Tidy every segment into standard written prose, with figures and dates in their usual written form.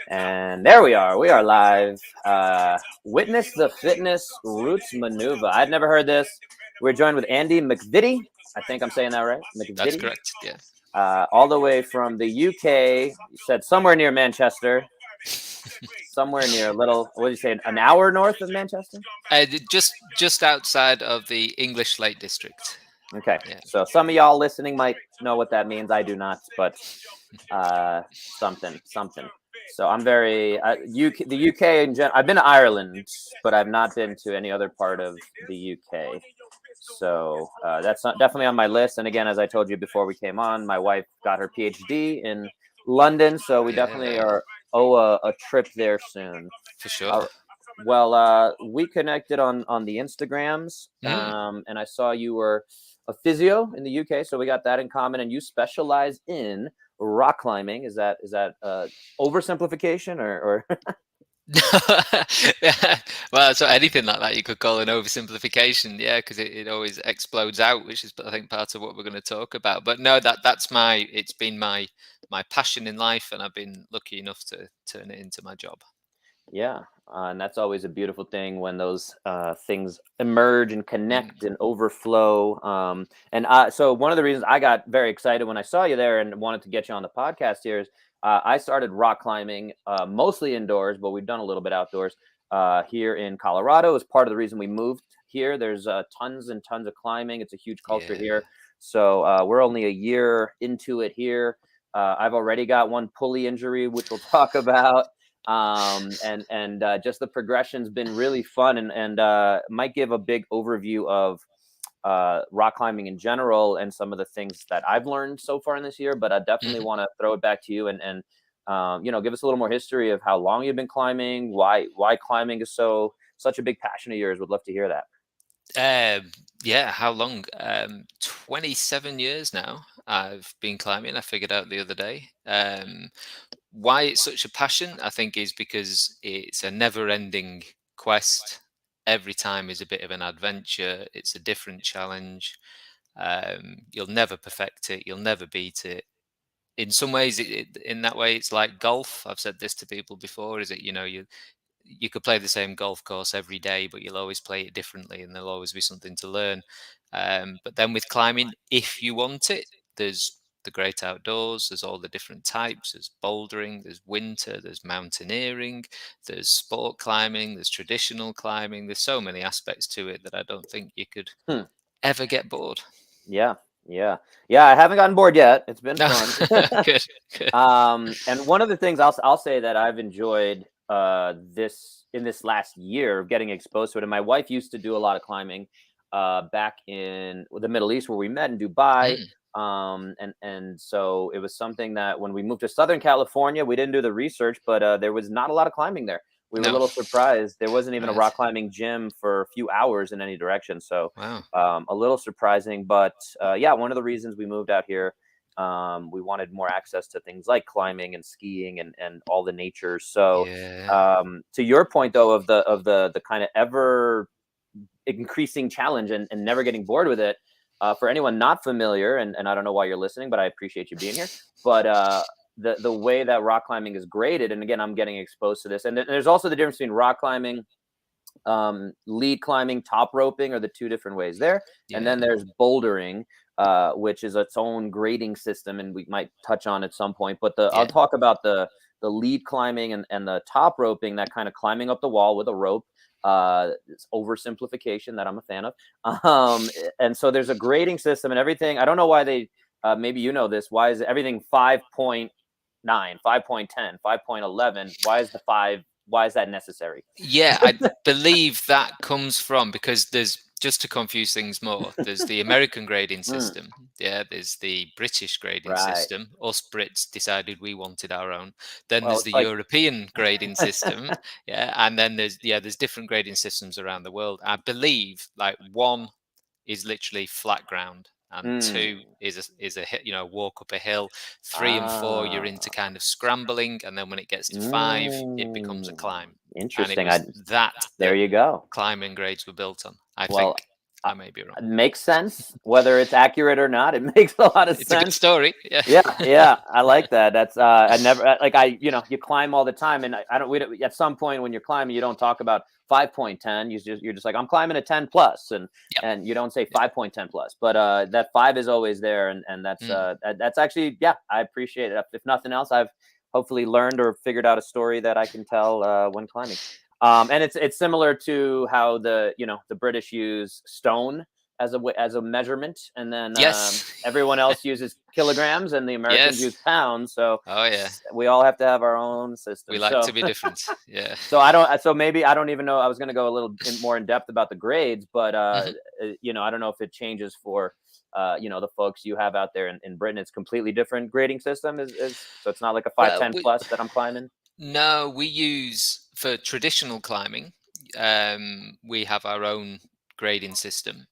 And there we are. We are live. Witness the Fitness Roots Maneuver. I'd never heard this. We're joined with Andy McVitie. I think I'm saying that right. That's McVitie. correct. Yeah. All the way from the UK. You said somewhere near Manchester. Somewhere near a little. What did you say? An hour north of Manchester. Just outside of the English Lake District. Okay. Yeah. So some of y'all listening might know what that means. I do not, but something. So I'm very the UK in general. I've been to Ireland, but I've not been to any other part of the UK. So that's definitely on my list. And again, as I told you before we came on, my wife got her PhD in London, so we definitely owe a trip there soon. For sure. Well, we connected on the Instagrams, and I saw you were a physio in the UK, so we got that in common. And you specialize in rock climbing. Is that oversimplification or? Well, so anything like that you could call an oversimplification, yeah, because it always explodes out, which is I think part of what we're going to talk about. But no, it's been my passion in life, and I've been lucky enough to turn it into my job. Yeah, and that's always a beautiful thing when those things emerge and connect and overflow. So one of the reasons I got very excited when I saw you there and wanted to get you on the podcast here is I started rock climbing mostly indoors, but we've done a little bit outdoors here in Colorado. As part of the reason we moved here, there's tons and tons of climbing. It's a huge culture here. So we're only a year into it here. I've already got one pulley injury, which we'll talk about. And just the progression's been really fun and might give a big overview of rock climbing in general and some of the things that I've learned so far in this year. But I definitely want to throw it back to you and give us a little more history of how long you've been climbing, why climbing is such a big passion of yours. Would love to hear that. How long? 27 years now I've been climbing. I figured out the other day. Why it's such a passion, I think, is because it's a never-ending quest. Every time is a bit of an adventure. It's a different challenge. You'll never perfect it. You'll never beat it. In some ways, in that way, it's like golf. I've said this to people before. Is it you could play the same golf course every day, but you'll always play it differently, and there'll always be something to learn. But then with climbing, if you want it, there's the great outdoors. There's all the different types. There's bouldering, there's winter, there's mountaineering, there's sport climbing, there's traditional climbing. There's so many aspects to it that I don't think you could ever get bored. Yeah. I haven't gotten bored yet. It's been fun. Good. And one of the things I'll say that I've enjoyed this last year of getting exposed to it. And my wife used to do a lot of climbing back in the Middle East where we met in Dubai. And so it was something that when we moved to Southern California, we didn't do the research, but there was not a lot of climbing there. We were a little surprised. There wasn't even a rock climbing gym for a few hours in any direction. So a little surprising. But one of the reasons we moved out here, we wanted more access to things like climbing and skiing and all the nature. So to your point, though, of the kind of ever increasing challenge and never getting bored with it, for anyone not familiar, and I don't know why you're listening, but I appreciate you being here. But the way that rock climbing is graded, and again, I'm getting exposed to this, and there's also the difference between rock climbing, lead climbing, top roping are the two different ways there. And then there's bouldering, which is its own grading system, and we might touch on at some point. But I'll talk about the lead climbing and the top roping, that kind of climbing up the wall with a rope. It's oversimplification that I'm a fan of. And so there's a grading system and everything. I don't know why they, maybe you know this, why is everything 5.9, 5.10, 5.11? Why is that necessary? Yeah, I believe that comes from, because there's, just to confuse things more, there's the American grading system. Yeah, there's the British grading system. Us Brits decided we wanted our own. Then there's the European grading system. Yeah, and then there's different grading systems around the world. I believe like 1 is literally flat ground, and 2 is a walk up a hill. 3 and 4 you're into kind of scrambling, and then when it gets to 5 it becomes a climb. Interesting. And it was there you go. Climbing grades were built on. I think. I may be wrong. It makes sense. Whether it's accurate or not, it makes a lot of It's sense. a good story. Yeah. Yeah. I like that. That's I never like you climb all the time, and I don't. We don't, at some point when you're climbing, you don't talk about 5.10. You're just like, I'm climbing a 10 plus, Yep. and you don't say 5.10 plus. But that 5 is always there, and that's actually, yeah, I appreciate it. If nothing else, I've hopefully learned or figured out a story that I can tell when climbing. And it's similar to how the British use stone as a measurement, and then Yes. everyone else uses kilograms, and the Americans use pounds. So Oh yeah. we all have to have our own system. We like to be different. Yeah. So maybe I don't even know. I was going to go a little more in depth about the grades, but I don't know if it changes for the folks you have out there in Britain. It's completely different grading system. So it's not like a 510 plus that I'm climbing. No, we use for traditional climbing. We have our own grading system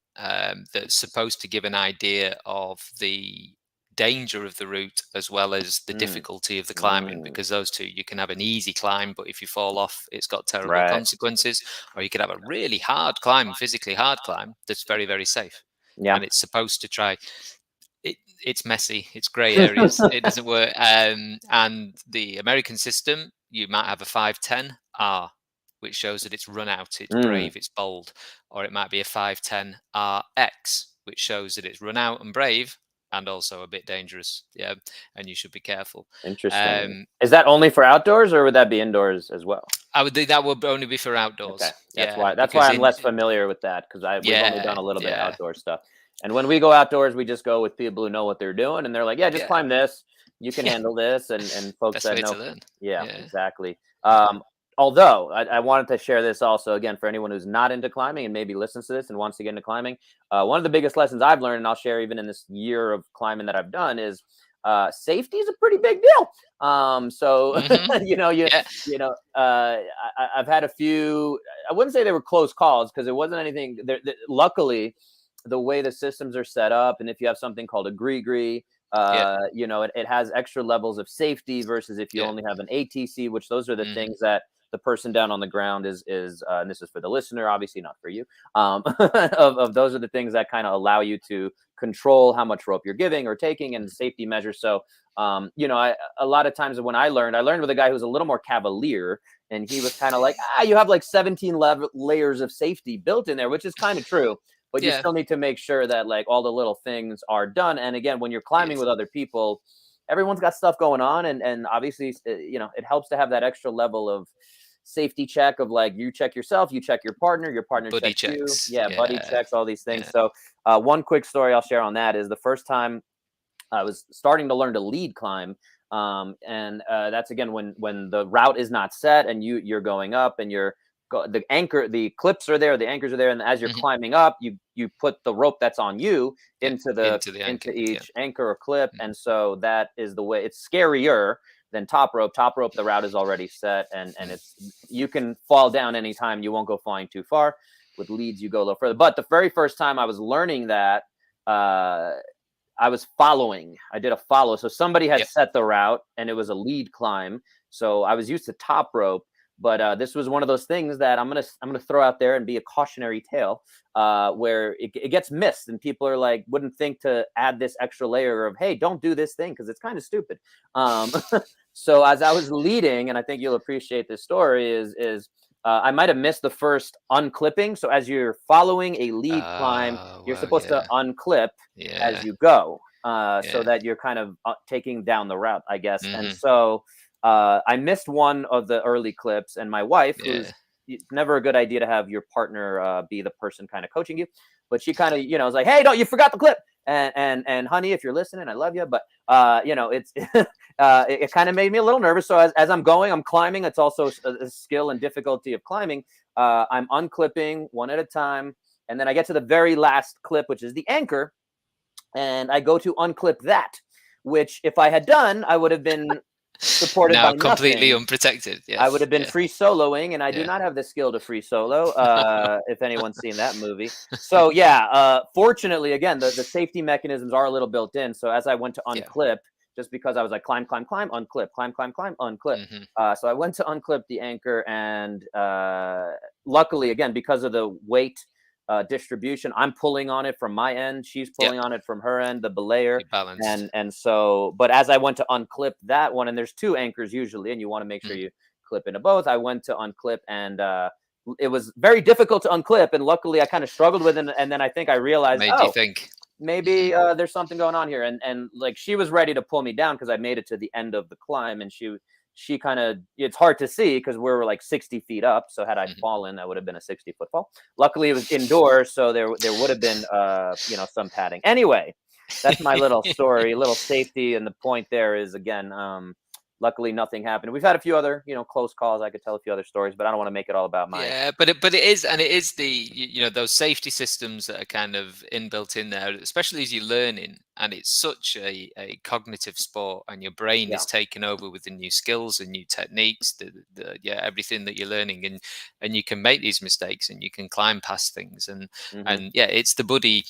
that's supposed to give an idea of the danger of the route as well as the difficulty of the climbing, because those two, you can have an easy climb, but if you fall off, it's got terrible consequences, or you could have a really hard climb, physically hard climb, that's very, very safe. And it's supposed to try. It's messy, it's gray areas, it doesn't work. And the American system, you might have a 510 R, which shows that it's run out, it's brave, it's bold, or it might be a 510 RX, which shows that it's run out and brave and also a bit dangerous. Yeah, and you should be careful. Interesting. Is that only for outdoors, or would that be indoors as well? I would think that would only be for outdoors. Okay. That's why I'm less familiar with that, because we've only done a little bit of outdoor stuff. And when we go outdoors, we just go with people who know what they're doing, and they're like, yeah, just climb this. You can handle this. And folks that know. Yeah, exactly. Although I wanted to share this also, again, for anyone who's not into climbing and maybe listens to this and wants to get into climbing. One of the biggest lessons I've learned, and I'll share even in this year of climbing that I've done, is safety is a pretty big deal. I've had a few, I wouldn't say they were close calls, because it wasn't anything. Luckily, the way the systems are set up, and if you have something called a gree, it has extra levels of safety versus if you only have an ATC, which those are the things that the person down on the ground is and this is for the listener, obviously not for you, of those are the things that kind of allow you to control how much rope you're giving or taking, and safety measures. So a lot of times when I learned with a guy who was a little more cavalier, and he was kind of like, you have like 17 layers of safety built in there, which is kind of true. But you still need to make sure that like all the little things are done. And again, when you're climbing with other people, everyone's got stuff going on. And obviously, it helps to have that extra level of safety check of like, you check yourself, you check your partner buddy checks you. Buddy checks, all these things. So one quick story I'll share on that is the first time I was starting to learn to lead climb. And that's, again, when the route is not set and you're going up, and the clips are there, the anchors are there, and as you're climbing up, you put the rope that's on you into each anchor or clip, and so that is the way. It's scarier than top rope. Top rope, the route is already set, and you can fall down anytime. You won't go flying too far. With leads, you go a little further. But the very first time I was learning that, I was following. I did a follow. So somebody had set the route, and it was a lead climb. So I was used to top rope. But this was one of those things that I'm gonna throw out there and be a cautionary tale, where it gets missed, and people are like, wouldn't think to add this extra layer of, hey, don't do this thing because it's kind of stupid. So as I was leading, and I think you'll appreciate this story, is I might have missed the first unclipping. So as you're following a lead climb, you're supposed to unclip as you go, so that you're kind of taking down the route, I guess. And so I missed one of the early clips, and my wife, who's never a good idea to have your partner be the person kind of coaching you, but she kind of, was like, hey, you forgot the clip. And honey, if you're listening, I love you. But, it's, it kind of made me a little nervous. So as I'm going, I'm climbing. It's also a skill and difficulty of climbing. I'm unclipping one at a time. And then I get to the very last clip, which is the anchor. And I go to unclip that, which if I had done, I would have been supported by completely nothing. Unprotected. Yes. I would have been free soloing, and I do not have the skill to free solo. If anyone's seen that movie. So fortunately, again, the safety mechanisms are a little built in. So as I went to unclip, just because I was like, climb, unclip, climb, unclip. So I went to unclip the anchor, and luckily, again, because of the weight distribution. I'm pulling on it from my end. She's Yeah. pulling on it from her end, the belayer. Be balanced. And so, but as I went to unclip that one, and there's 2 anchors usually, and you want to make sure Mhm. you clip into both. I went to unclip, and it was very difficult to unclip. And luckily, I kind of struggled with it. And then I think I What realized, made you oh, think? maybe there's something going on here. And like she was ready to pull me down because I made it to the end of the climb, and she kind of, it's hard to see because we were like 60 feet up. So had I Mhm. fallen, that would have been a 60-foot fall. Luckily, it was indoors, so there would have been some padding. Anyway, that's my little story, little safety, and the point there is again, luckily nothing happened. We've had a few other close calls. I could tell a few other stories, but I don't want to make it all about my. Yeah, but it is, and it is those safety systems that are kind of inbuilt in there, especially as you're learning, and it's such a cognitive sport, and your brain Yeah. is taken over with the new skills and new techniques, everything that you're learning, and you can make these mistakes, and you can climb past things, Hmm. and it's the buddy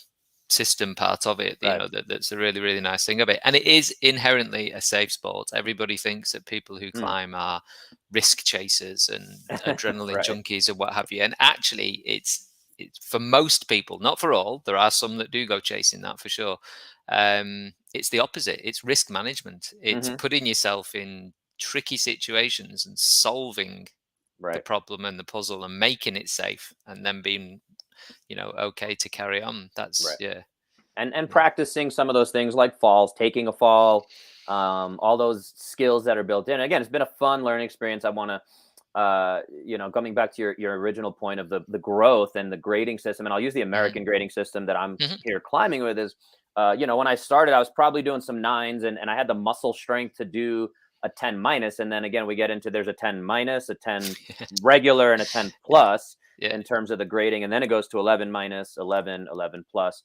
system part of it, Right. that's a really, really nice thing of it, and it is inherently a safe sport. Everybody thinks that people who Mm. climb are risk chasers and adrenaline Right. junkies and what have you. And actually, it's for most people, not for all. There are some that do go chasing that for sure. It's the opposite. It's risk management. It's Hmm. putting yourself in tricky situations and solving the Right. problem and the puzzle and making it safe, and then being okay to carry on. That's Right. yeah. And Yeah. practicing some of those things like falls, taking a fall, all those skills that are built in. Again, it's been a fun learning experience. I want to, coming back to your original point of the growth and the grading system, and I'll use the Mhm. American grading system that I'm Mhm. here climbing with. Is when I started, I was probably doing some 9s, and I had the muscle strength to do a 10 minus, and then again we get into there's a 10 minus, a 10 regular, and a 10 Yeah. plus Yeah. in terms of the grading, and then it goes to 11 minus, 11, 11 plus.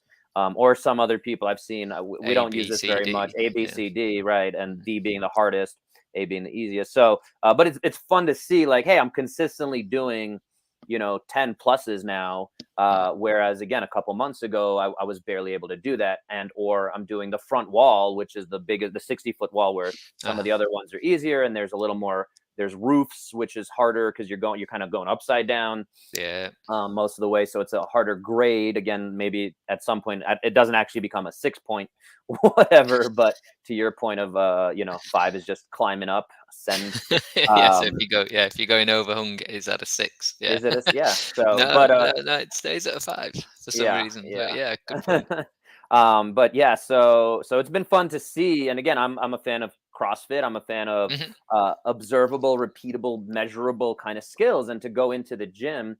Or some other people I've seen. We A don't use B this C very much. D. A, B, Yeah. C, D, right, and D being the hardest, A being the easiest. So, but it's fun to see, like, hey, I'm consistently doing, 10 pluses now. Mm. Whereas again, a couple months ago, I was barely able to do that, or I'm doing the front wall, which is the biggest, the 60-foot wall, where some of Ah, the other ones are easier, and there's a little more. There's roofs, which is harder because you're kind of going upside down yeah. most of the way. So it's a harder grade. Again, maybe at some point it doesn't actually become a 6 point, whatever. But to your point of, 5 is just climbing up, ascend. Yeah, so Um, if you're going overhung, is that a 6? Yeah. is it yeah. So, No, but no, no, it stays at a 5 for some yeah, reason. But yeah. yeah, good point. But yeah, so it's been fun to see. And again, I'm a fan of CrossFit. I'm a fan of Mhm. observable, repeatable, measurable kind of skills, and to go into the gym,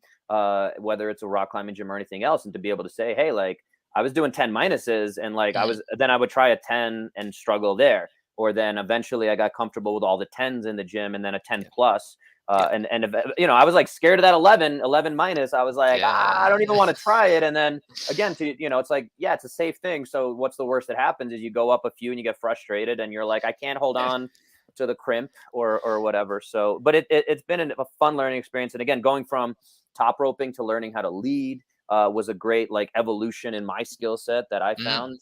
whether it's a rock climbing gym or anything else, and to be able to say, hey, like I was doing 10 minuses, and like Mhm. I would try a 10 and struggle there, or then eventually I got comfortable with all the 10s in the gym, and then a 10 Yeah, plus. yeah, I was like scared of that 11 minus. I was like, I don't even yeah, want to try it. And then again, it's like, yeah, it's a safe thing. So what's the worst that happens is you go up a few and you get frustrated, and you're like, I can't hold yeah. on to the crimp or whatever. So, but it's been a fun learning experience. And again, going from top roping to learning how to lead was a great like evolution in my skill set that I Mm, found.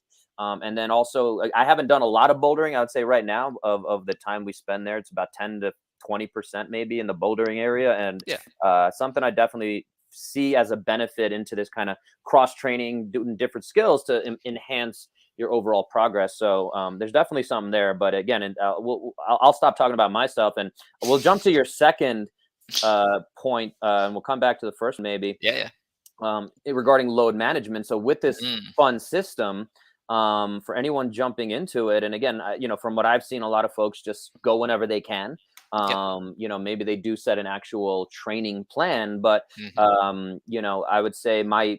And then also, I haven't done a lot of bouldering. I would say right now of the time we spend there, it's about 10 to 20% maybe in the bouldering area, and yeah. something I definitely see as a benefit into this kind of cross training, doing different skills to enhance your overall progress. So there's definitely something there. But again, I'll stop talking about myself, and we'll jump to your second point, and we'll come back to the first maybe, Yeah, yeah. regarding load management. So with this Mm, fun system, for anyone jumping into it, and again, from what I've seen, a lot of folks just go whenever they can. yep. Maybe they do set an actual training plan, but Mhm. I would say my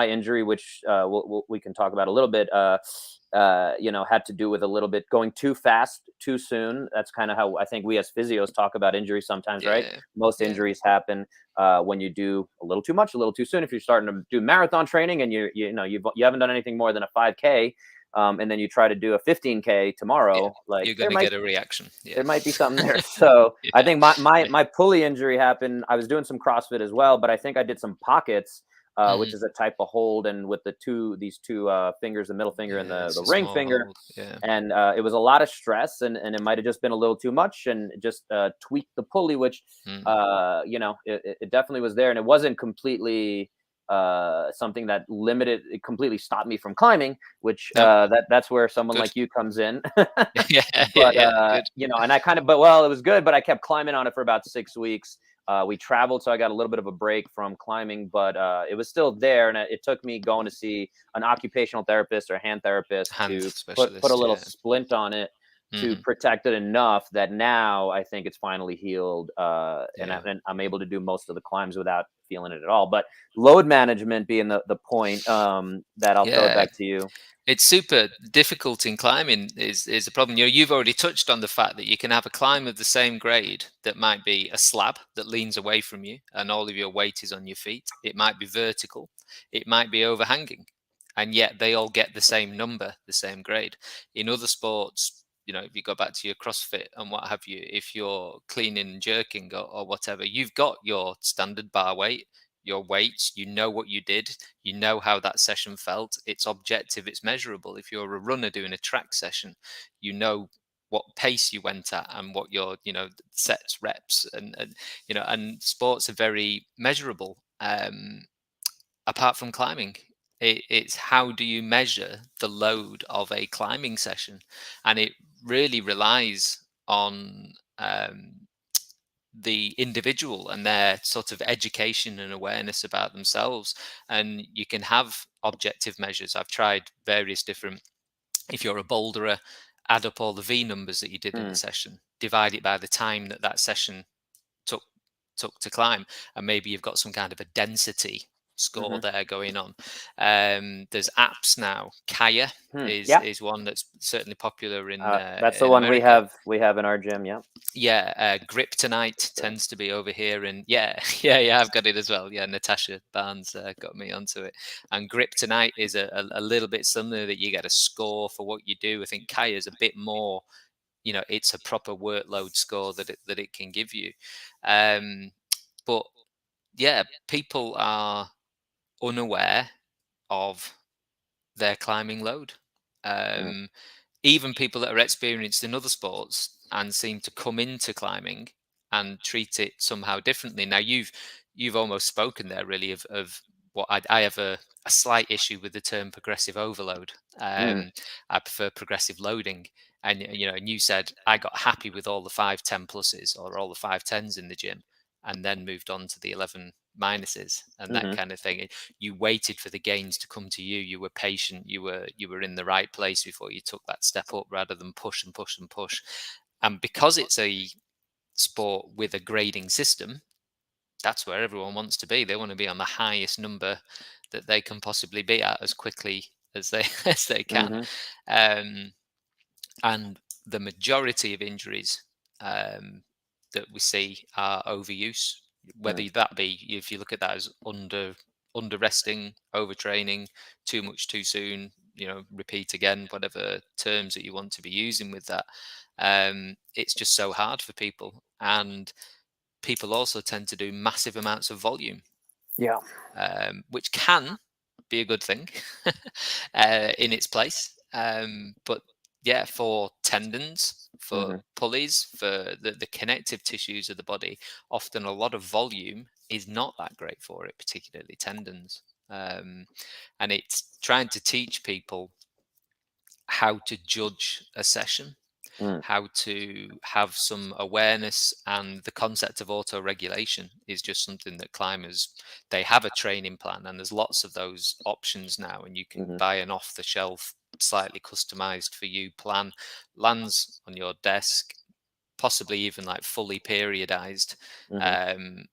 injury, which we can talk about a little bit, had to do with a little bit going too fast, too soon. That's kind of how I think we as physios talk about injuries sometimes, right? Yeah, Most yeah, injuries happen when you do a little too much, a little too soon. If you're starting to do marathon training and you haven't done anything more than a 5K, and then you try to do a 15K yeah. tomorrow, like You're gonna get a reaction. Yeah. there might be something there. So I Yeah, think my yeah. my pulley injury happened. I was doing some CrossFit as well, but I think I did some pockets, which Mhm. is a type of hold, and with these two fingers, the middle finger and Yeah, the it's a ring small finger, hold. Yeah. and it was a lot of stress, and it might have just been a little too much, and just tweaked the pulley, which Mm. it definitely was there, and it wasn't completely. something that it completely stopped me from climbing, which No. that's where someone Good. like you comes in. Yeah, But good. you know, and I kind of, but well, it was good, but I kept climbing on it for about 6 weeks. We traveled, so I got a little bit of a break from climbing, but it was still there, and it took me going to see an occupational therapist or hand therapist Hand to put a specialist, little yeah. splint on it to Mhm. protect it enough that now I think it's finally healed, and Yeah. I'm able to do most of the climbs without feeling it at all. But load management being the point, that I'll throw it Yeah. back to you. It's super difficult in climbing is a problem. You know, you've already touched on the fact that you can have a climb of the same grade that might be a slab that leans away from you and all of your weight is on your feet. It might be vertical, it might be overhanging, and yet they all get the same number, the same grade. In other sports, you know, if you go back to your CrossFit and what have you, if you're cleaning and jerking or whatever, you've got your standard bar weight, your weights, you know what you did, you know how that session felt. It's objective, it's measurable. If you're a runner doing a track session, you know what pace you went at and what your, you know, sets, reps, and you know, and sports are very measurable. Apart from climbing, it's how do you measure the load of a climbing session, and it really relies on the individual and their sort of education and awareness about themselves. And you can have objective measures. I've tried various different, if you're a boulderer, add up all the V numbers that you did in the Mm, session, divide it by the time that that session took to climb, and maybe you've got some kind of a density score hmm there going on. There's apps now. Kaya Yeah, is one that's certainly popular that's the in one America. we have in our gym. Yeah. Yeah, Grip Tonight tends to be over here, and yeah, yeah, I've got it as well. Yeah, Natasha Barnes got me onto it, and Grip Tonight is a little bit similar, that you get a score for what you do. I think Kaya is a bit more, you know, it's a proper workload score that it can give you. But yeah, people are unaware of their climbing load. Mm, Um, Even people that are experienced in other sports and seem to come into climbing and treat it somehow differently. Now you've almost spoken there really of what I have a slight issue with the term progressive overload. mm, I prefer progressive loading. And you know, and you said I got happy with all the 5-10 pluses or all the 5-10s in the gym, and then moved on to the 11 minuses and that hmm kind of thing. You waited for the gains to come to you. You were patient. You were in the right place before you took that step up, rather than push and push and push. And because it's a sport with a grading system, that's where everyone wants to be. They want to be on the highest number that they can possibly be at as quickly as they as they can. hmm Um, and the majority of injuries that we see are overuse, whether mm, that be, if you look at that as under resting, overtraining, too much too soon, you know, repeat again, whatever terms that you want to be using with that. It's just so hard for people, and people also tend to do massive amounts of volume, Yeah. which can be a good thing in its place. But yeah, for tendons, for hmm pulleys, for the connective tissues of the body, often a lot of volume is not that great for it, particularly tendons. And it's trying to teach people how to judge a session, mm, how to have some awareness, and the concept of auto regulation is just something that climbers, they have a training plan, and there's lots of those options now, and you can hmm buy an off the shelf, slightly customized for you plan, lands on your desk, possibly even like fully periodized, hmm um,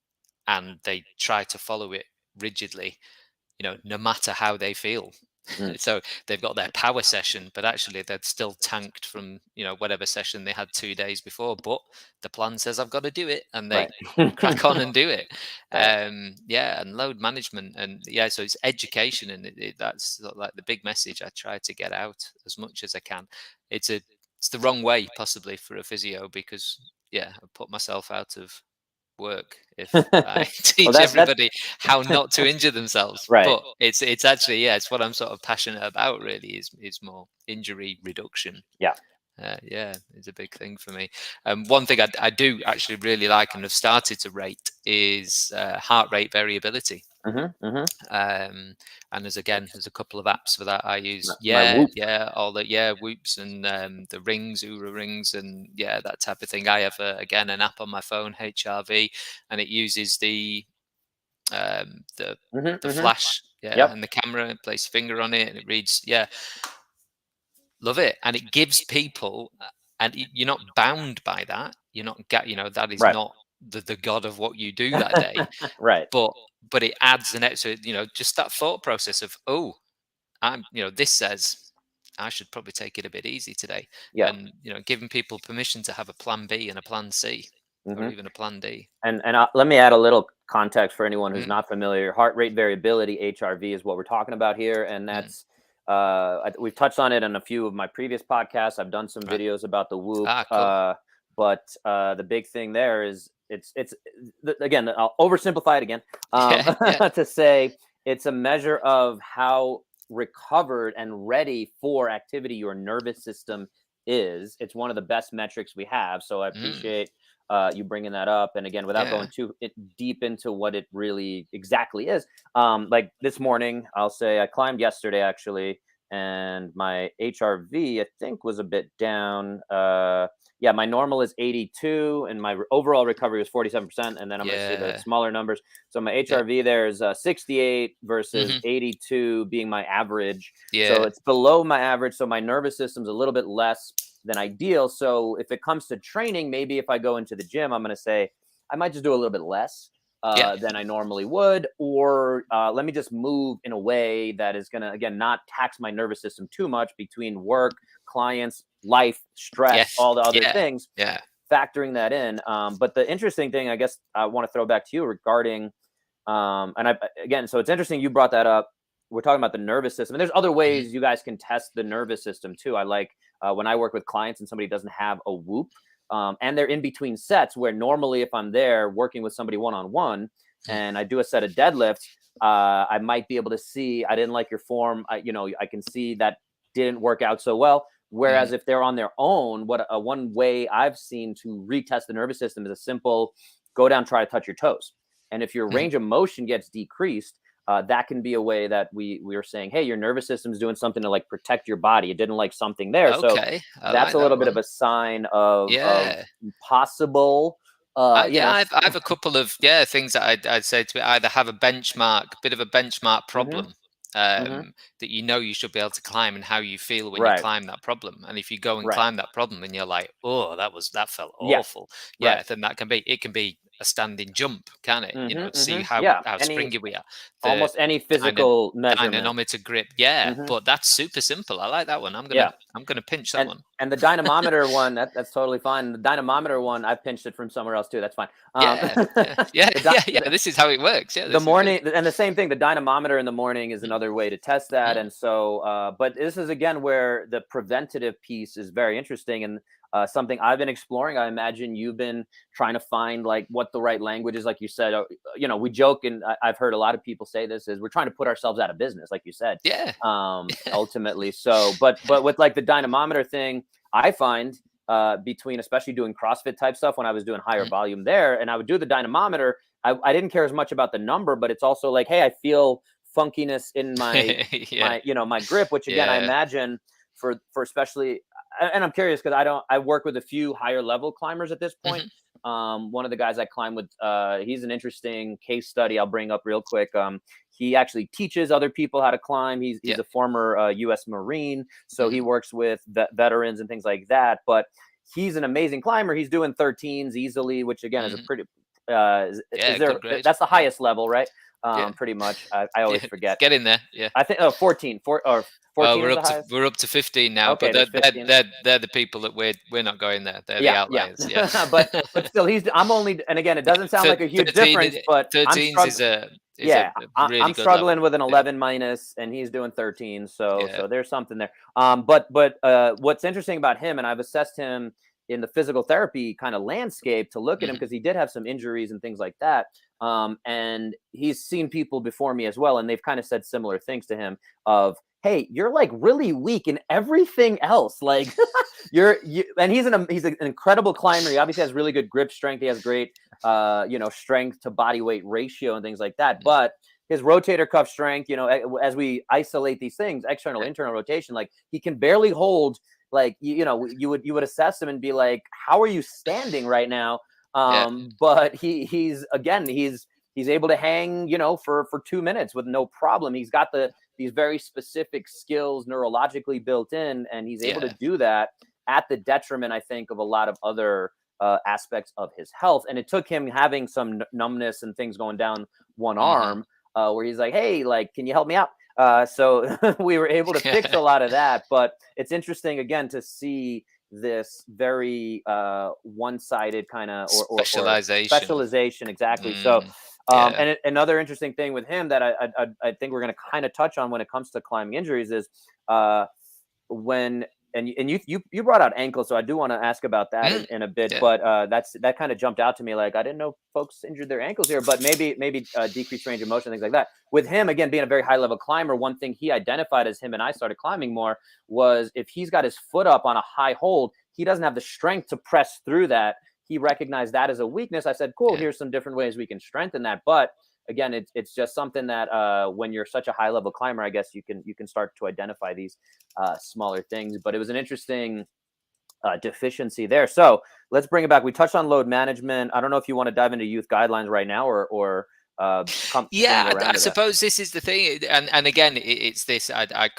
and they try to follow it rigidly, you know, no matter how they feel. mm, So they've got their power session, but actually they're still tanked from, you know, whatever session they had 2 days before. But the plan says I've got to do it, and Right. they crack on and do it. Right. Yeah, and load management, and yeah, so it's education, and that's sort of like the big message I try to get out as much as I can. It's the wrong way possibly for a physio, because yeah, I put myself out of work if I Well, teach that's everybody how not to injure themselves. right. But it's actually, yeah, it's what I'm sort of passionate about. Really, is more injury reduction. Yeah. Yeah, it's a big thing for me. One thing I do actually really like and have started to rate is heart rate variability. And there's a couple of apps for that I use. My Whoop. All the Whoops and the rings, Oura rings, and that type of thing. I have again an app on my phone, HRV, and it uses the flash, and the camera, and place your finger on it, and it reads. Love it, and it gives people, and you're not bound by that. You're not that is not the god of what you do that day, right? But it adds an extra, just that thought process of, oh, this says I should probably take it a bit easy today, and giving people permission to have a plan B and a plan C, or even a plan D. And let me add a little context for anyone who's not familiar. Heart rate variability, HRV, is what we're talking about here, and that's. We've touched on it in a few of my previous podcasts. I've done some videos about the Whoop, cool. But the big thing there is it's again, I'll oversimplify it again to say it's a measure of how recovered and ready for activity your nervous system is. It's one of the best metrics we have. So I appreciate you bringing that up. And again, without going too deep into what it really exactly is, like this morning, I'll say I climbed yesterday actually, and my HRV I think was a bit down. My normal is 82, and my overall recovery was 47%. And then I'm going to say the smaller numbers. So my HRV there is 68 versus 82 being my average. So it's below my average. So my nervous system's a little bit less than ideal. So if it comes to training, maybe if I go into the gym, I'm going to say I might just do a little bit less than I normally would, or let me just move in a way that is going to, again, not tax my nervous system too much between work, clients, life, stress, all the other things, factoring that in. But the interesting thing, I guess I want to throw back to you regarding, so it's interesting you brought that up. We're talking about the nervous system, and there's other ways you guys can test the nervous system too. I like when I work with clients and somebody doesn't have a Whoop, and they're in between sets, where normally if I'm there working with somebody one-on-one and I do a set of deadlifts, I might be able to see, I didn't like your form. I can see that didn't work out so well. Whereas if they're on their own, one way I've seen to retest the nervous system is a simple go down, try to touch your toes. And if your range of motion gets decreased, that can be a way that we are saying, hey, your nervous system's doing something to like protect your body. It didn't like something there. So that's a little bit of a sign of possible. I have a couple of things that I'd say to either have a bit of a benchmark problem that you should be able to climb, and how you feel when you climb that problem. And if you go and climb that problem and you're like, oh, that felt awful, then it can be a standing jump, can it? See how springy we are. Almost any physical measurement. Dynamometer grip, but that's super simple. I like that one. I'm gonna pinch that one. And the dynamometer one, that's totally fine. The dynamometer one, I've pinched it from somewhere else too. That's fine. This is how it works. The morning, and the same thing. The dynamometer in the morning is another way to test that. And so, but this is again where the preventative piece is very interesting, and something I've been exploring. I imagine you've been trying to find like what the right language is. Like you said, we joke, and I've heard a lot of people say this, is we're trying to put ourselves out of business, like you said. Ultimately. So, but with like the dynamometer thing, I find between, especially doing CrossFit type stuff when I was doing higher volume there, and I would do the dynamometer, I didn't care as much about the number, but it's also like, hey, I feel funkiness in my my grip, which again I imagine for especially, and I'm curious because I work with a few higher level climbers at this point. One of the guys I climb with, he's an interesting case study I'll bring up real quick. He actually teaches other people how to climb. He's a former U.S. Marine, so he works with veterans and things like that. But he's an amazing climber. He's doing 13s easily, which again is a pretty that's the highest level, right? Pretty much. I always forget. Get in there. I think 14 or 14. We're up to 15 now, okay, but they're the people that we're not going there. They're the outliers. but still, I'm only, and again, it doesn't sound like a huge difference, but 13s is a really I'm struggling level. with an 11 minus, and he's doing 13. So there's something there. But what's interesting about him, and I've assessed him in the physical therapy kind of landscape to look at him, because he did have some injuries and things like that. And he's seen people before me as well, and they've kind of said similar things to him of, hey, you're like really weak in everything else. Like and he's an incredible climber. He obviously has really good grip strength. He has great, strength to body weight ratio and things like that. But his rotator cuff strength, as we isolate these things, external, internal rotation, like he can barely hold, like, you would assess him and be like, how are you standing right now? But he's able to hang, for 2 minutes with no problem. He's got these very specific skills neurologically built in, and he's able to do that at the detriment, I think, of a lot of other aspects of his health. And it took him having some numbness and things going down one arm, where he's like, hey, like, can you help me out? So we were able to fix a lot of that. But it's interesting, again, to see this very one-sided kind of or specialization. Exactly. So and another interesting thing with him that I think we're going to kind of touch on when it comes to climbing injuries is when you brought out ankle, so I do want to ask about that in a bit. But that kind of jumped out to me, like, I didn't know folks injured their ankles here, but maybe decreased range of motion, things like that. With him, again, being a very high level climber, one thing he identified as him and I started climbing more was if he's got his foot up on a high hold, he doesn't have the strength to press through that. He recognized that as a weakness. I said, cool, here's some different ways we can strengthen that. But again, it's just something that when you're such a high level climber, I guess you can start to identify these smaller things. But it was an interesting deficiency there. So let's bring it back. We touched on load management. I don't know if you want to dive into youth guidelines right now or I suppose this is the thing. And again, it's this. I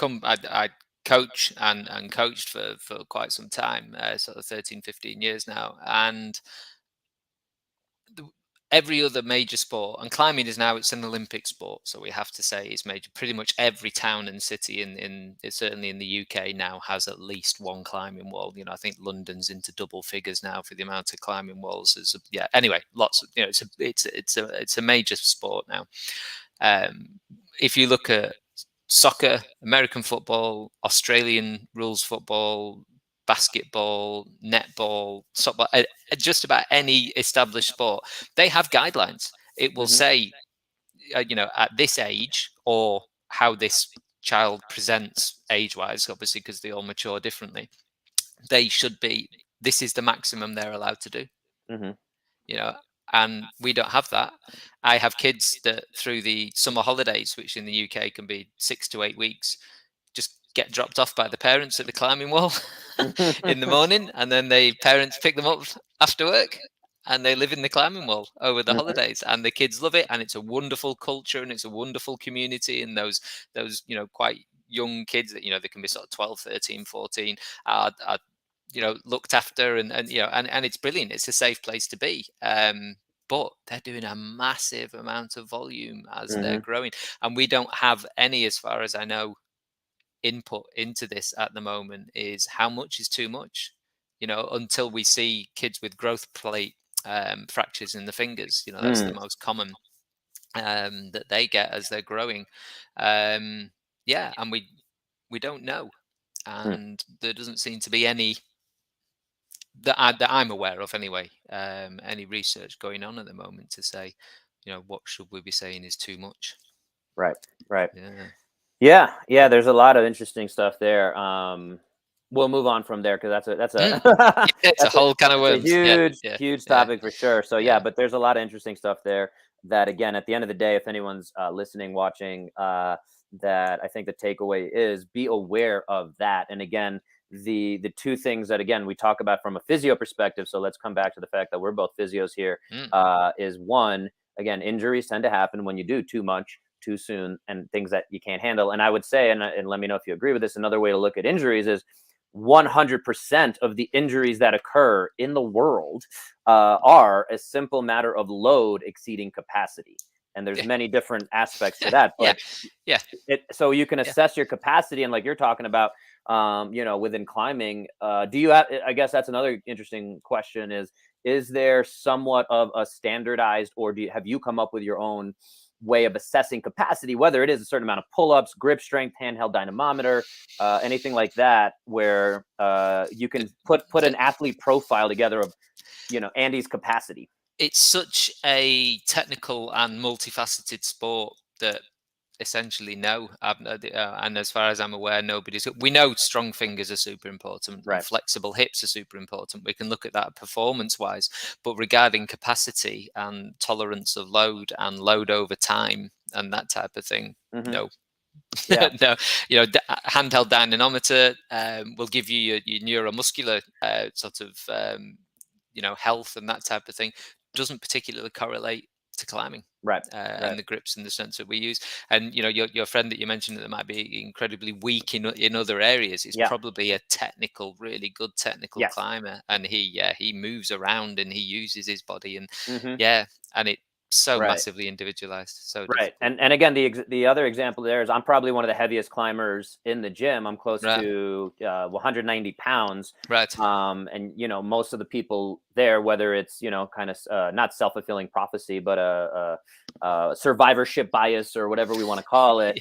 coach and coached for quite some time, sort of 13, 15 years now. And every other major sport, and climbing is now, it's an Olympic sport, so we have to say it's major. Pretty much every town and city in certainly in the UK now has at least one climbing wall. I think London's into double figures now for the amount of climbing walls. Anyway, lots of, it's a major sport now. If you look at soccer, American football, Australian rules football, basketball, netball, softball, just about any established sport, they have guidelines. It will say, at this age, or how this child presents age-wise, obviously, because they all mature differently. They should be, this is the maximum they're allowed to do. And we don't have that. I have kids that through the summer holidays, which in the UK can be 6 to 8 weeks, just get dropped off by the parents at the climbing wall in the morning, and then the parents pick them up after work, and they live in the climbing wall over the holidays, and the kids love it, and it's a wonderful culture, and it's a wonderful community, and those quite young kids that they can be sort of 12, 13, 14 are looked after, and it's brilliant. It's a safe place to be. But they're doing a massive amount of volume as they're growing, and we don't have any, as far as I know, input into this at the moment. Is how much is too much, until we see kids with growth plate fractures in the fingers. That's the most common that they get as they're growing. And we don't know, and there doesn't seem to be any that I'm aware of anyway, any research going on at the moment to say, what should we be saying is too much. Right. Yeah, there's a lot of interesting stuff there. We'll move on from there, because that's a whole kind of worms. Huge topic for sure. So but there's a lot of interesting stuff there that, again, at the end of the day, if anyone's listening, watching, that I think the takeaway is be aware of that. And again, the two things that, again, we talk about from a physio perspective, so let's come back to the fact that we're both physios here, is one, again, injuries tend to happen when you do too much too soon and things that you can't handle. And I would say, and let me know if you agree with this, another way to look at injuries is 100% of the injuries that occur in the world are a simple matter of load exceeding capacity. And there's many different aspects to that. But so you can assess your capacity, and like you're talking about, within climbing, do you have, I guess that's another interesting question, is there somewhat of a standardized, or have you come up with your own way of assessing capacity, whether it is a certain amount of pull-ups, grip strength, handheld dynamometer, anything like that, where you can put an athlete profile together of, Andy's capacity? It's such a technical and multifaceted sport that essentially no, and as far as I'm aware, nobody's. We know strong fingers are super important, right? Flexible hips are super important. We can look at that performance-wise, but regarding capacity and tolerance of load and load over time, and that type of thing. Mm-hmm. No. Yeah. No, handheld dynamometer will give you your neuromuscular sort of health and that type of thing. Doesn't particularly correlate to climbing. Right. And the grips and the sensor we use, and your friend that you mentioned that might be incredibly weak in other areas is probably a really good technical climber, and he moves around and he uses his body, and and it so massively individualized, so difficult. And again, the other example there is I'm probably one of the heaviest climbers in the gym. I'm close to 190 pounds. Right. And most of the people there, whether it's kind of not self-fulfilling prophecy, but a survivorship bias or whatever we want to call it,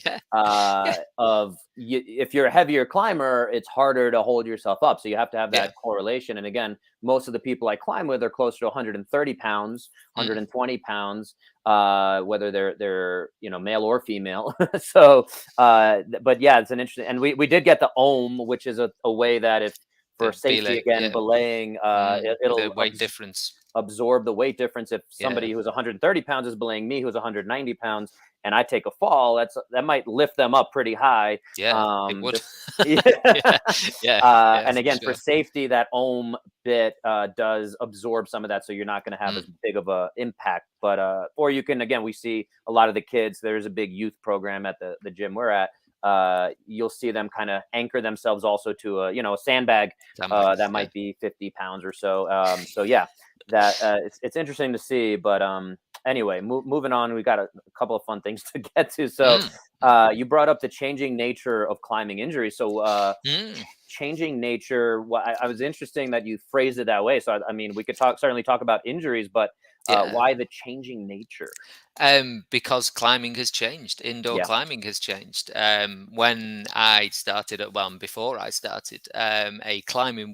if you're a heavier climber, it's harder to hold yourself up. So you have to have that correlation. And again, most of the people I climb with are closer to 130 pounds, 120 pounds, whether they're male or female. So, but yeah, it's an interesting, and we did get the ohm, which is a way that if for safety again, belaying, it'll the weight difference. Absorb the weight difference. If somebody who's 130 pounds is belaying me, who's 190 pounds, and I take a fall, that might lift them up pretty high. It would. And again, for safety, that ohm bit does absorb some of that, so you're not going to have as big of a impact. But or you can, again, we see a lot of the kids. There's a big youth program at the gym we're at. You'll see them kind of anchor themselves also to a sandbag that might be 50 pounds or so. So yeah, that it's interesting to see. But anyway, moving on, we got a couple of fun things to get to. So you brought up the changing nature of climbing injury. So changing nature, I was interesting that you phrased it that way. So I mean, we could certainly talk about injuries, but why the changing nature? Because climbing has changed. Indoor climbing has changed. When I started before I started, a climbing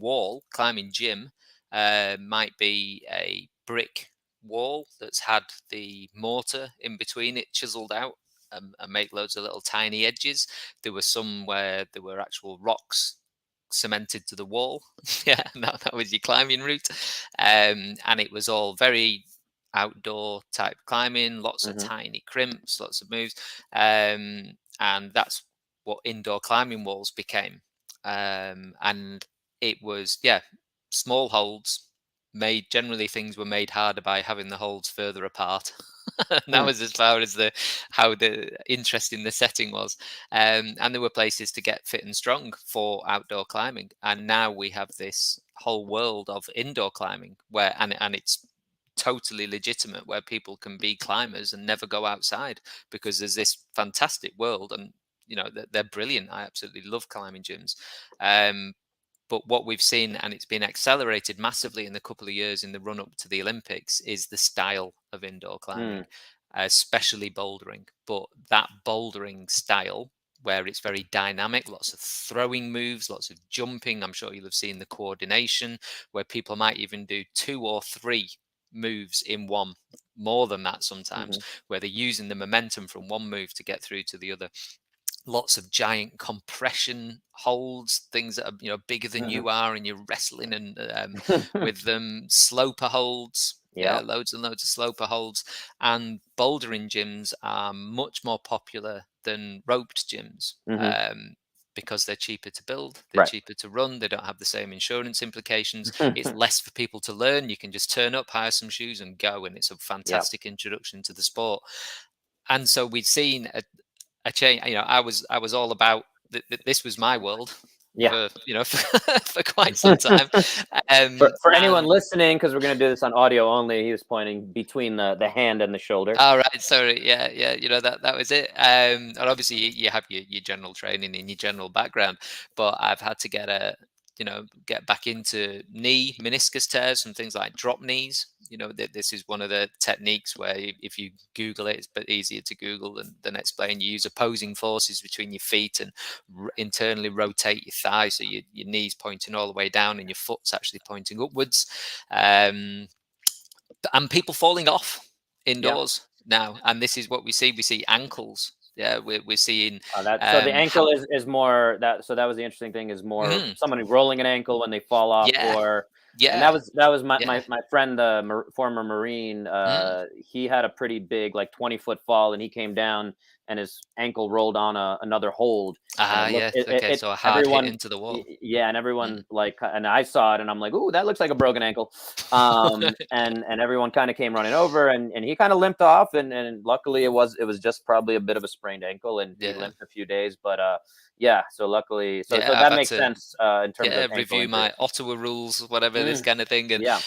gym might be a brick wall that's had the mortar in between it chiseled out and make loads of little tiny edges. There were some where there were actual rocks cemented to the wall. That was your climbing route. And it was all very outdoor type climbing, lots of tiny crimps, lots of moves. And that's what indoor climbing walls became. And it was, small holds. Things were made harder by having the holds further apart. That was as far as how the interesting the setting was. And there were places to get fit and strong for outdoor climbing. And now we have this whole world of indoor climbing where, and it's totally legitimate, where people can be climbers and never go outside because there's this fantastic world, and they're brilliant. I absolutely love climbing gyms. But what we've seen, and it's been accelerated massively in the couple of years in the run up to the Olympics, is the style of indoor climbing, especially bouldering. But that bouldering style, where it's very dynamic, lots of throwing moves, lots of jumping. I'm sure you'll have seen the coordination, where people might even do 2 or 3 moves in one, more than that sometimes, where they're using the momentum from one move to get through to the other. Lots of giant compression holds, things that are bigger than you are, and you're wrestling and with them. Sloper holds, loads and loads of sloper holds. And bouldering gyms are much more popular than roped gyms because they're cheaper to build, they're cheaper to run, they don't have the same insurance implications. It's less for people to learn. You can just turn up, hire some shoes, and go, and it's a fantastic introduction to the sport. And so we've seen a change. I was all about this was my world for quite some time. For anyone listening, because we're going to do this on audio only, he was pointing between the hand and the shoulder. All right, sorry, that was it. And obviously you have your general training and your general background, but I've had to get back into knee meniscus tears and things like drop knees. This is one of the techniques where if you Google it, it's a bit easier to Google than explain. You use opposing forces between your feet and internally rotate your thigh, so your knees pointing all the way down and your foot's actually pointing upwards. And people falling off indoors now, and this is what we see. We see ankles. We're seeing that. So the ankle is more that. So that was the interesting thing, is more somebody rolling an ankle when they fall off, or And Yeah. that was my Yeah. my friend, the former Marine. Mm. He had a pretty big, like 20-foot fall, and he came down, and his ankle rolled on another hold, and Ah, it looked yeah. Okay. it So a hard hit everyone, into the wall. yeah, and Mm. everyone like, and I saw it, and I'm like, ooh, that looks like a broken ankle. And everyone kind of came running over, and he kind of limped off, and luckily it was just probably a bit of a sprained ankle, and he Yeah. limped a few days, but yeah, so luckily, so Yeah. I've that had makes to, sense in terms yeah, of ankle review my injuries. Ottawa rules, whatever, this Mm, kind of thing. And yeah,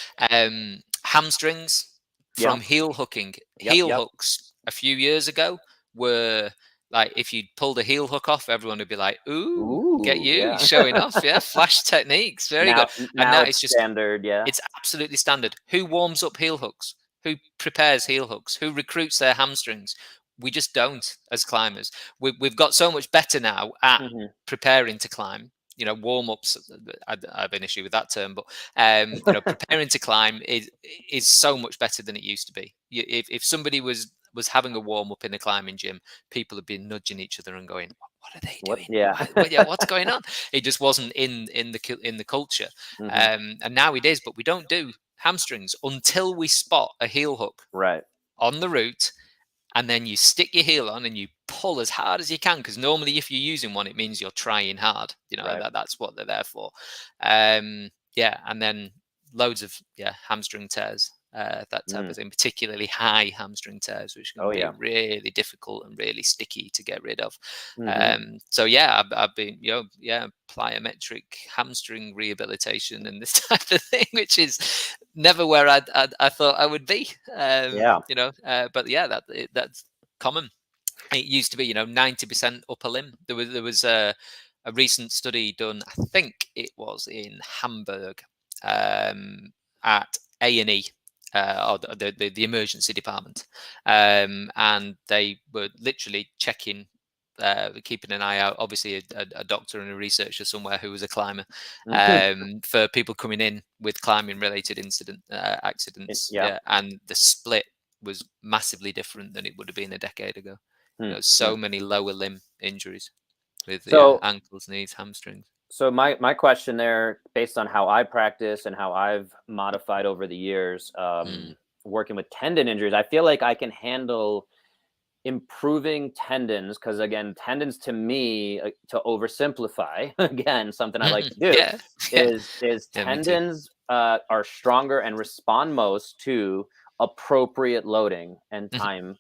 hamstrings yeah, from heel hooking. yep, Heel yep. hooks a few years ago were like, if you pulled a heel hook off, everyone would be like, "Ooh, get Ooh, you yeah. showing off." Yeah, flash techniques, very good. And Now now it's standard, yeah. it's absolutely standard. Who warms up heel hooks? Who prepares heel hooks? Who recruits their hamstrings? We just don't as climbers. We've got so much better now at Mhm. preparing to climb. Warm ups. I have an issue with that term, but preparing to climb is so much better than it used to be. If somebody was having a warm up in the climbing gym, people would be nudging each other and going, "What are they What? doing? Yeah. Yeah, what's going on?" It just wasn't in the culture. Mhm. And now it is, but we don't do hamstrings until we spot a heel hook Right, on the route, and then you stick your heel on and you pull as hard as you can, because normally if you're using one, it means you're trying hard. right. That's what they're there for. Yeah, and then loads of hamstring tears, that type Mm. of thing, particularly high hamstring tears, which can Oh, be yeah. really difficult and really sticky to get rid of. Mhm. So yeah, I've been plyometric hamstring rehabilitation and this type of thing, which is never where I thought I would be. Yeah. But yeah, that's common. It used to be 90% upper limb. There was a recent study done, I think it was in Hamburg, at A&E, or the emergency department, and they were literally checking, keeping an eye out. Obviously, a doctor and a researcher somewhere who was a climber, Mhm. for people coming in with climbing related accidents. Yeah. Yeah, and the split was massively different than it would have been a decade ago. Hmm, hmm. So many lower limb injuries with So ankles, knees, hamstrings. so my question there, based on how I practice and how I've modified over the years, Mm. working with tendon injuries, I feel like I can handle improving tendons, because again, tendons to me, to oversimplify, again, something I like to do, Yeah, yeah, is yeah. Me too. tendons are stronger and respond most to appropriate loading and Mhm. time.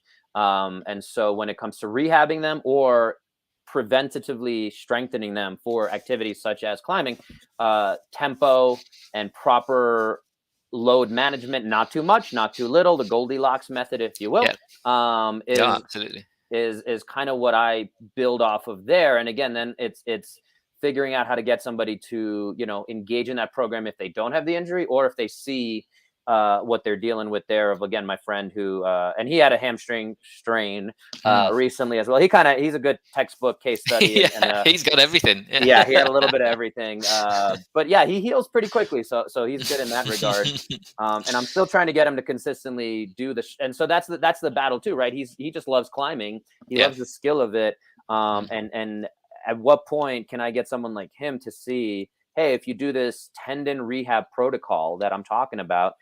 And so when it comes to rehabbing them or preventatively strengthening them for activities such as climbing, tempo and proper load management, not too much, not too little, the Goldilocks method, if you will, Yeah, no, is absolutely. kind of what I build off of there. And again, then it's figuring out how to get somebody to engage in that program if they don't have the injury, or if they see what they're dealing with there. Of again, my friend who and he had a hamstring strain Mm. recently as well. He's a good textbook case study, Yeah, and he's got everything. Yeah. yeah, he had a little bit of everything. But yeah, he heals pretty quickly, so he's good in that regard. And I'm still trying to get him to consistently do the. And so that's the battle too, right? He just loves climbing. He Yeah. loves the skill of it. Mm. And at what point can I get someone like him to see, hey, if you do this tendon rehab protocol that I'm talking about,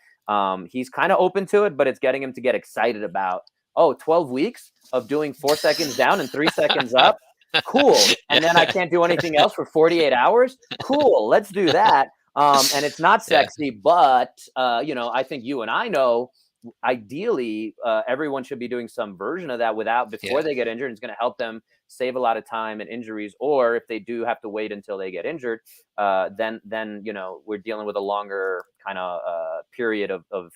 he's kind of open to it, but it's getting him to get excited about, oh, 12 weeks of doing 4 seconds down and 3 seconds up. Cool. And then I Yeah. can't do anything else for 48 hours. Cool. Let's do that. And it's not Yeah. sexy, but I think you and I know, ideally, everyone should be doing some version of that without before Yeah. they get injured. It's going to help them save a lot of time and injuries. Or if they do have to wait until they get injured, then we're dealing with a longer kind of period of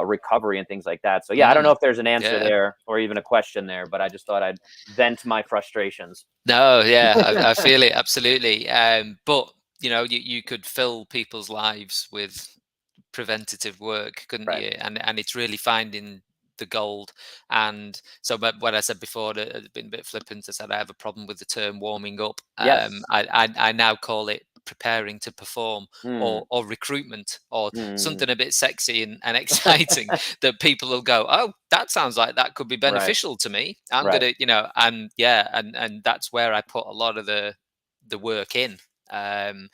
recovery and things like that. So yeah, I don't know Mm. if there's an answer Yeah. there or even a question there, but I just thought I'd vent my frustrations. No, yeah, I feel it absolutely. But you could fill people's lives with preventative work, couldn't Right. you? And it's really finding the gold. And so, but what I said before, that had been a bit flippant. I said I have a problem with the term warming up. Yes. I now call it preparing to perform, Mm, or recruitment, or mm. something a bit sexy and exciting that people will go, oh, that sounds like that could be Right. beneficial to me. I'm Right. gonna, and yeah, and that's where I put a lot of the work in, and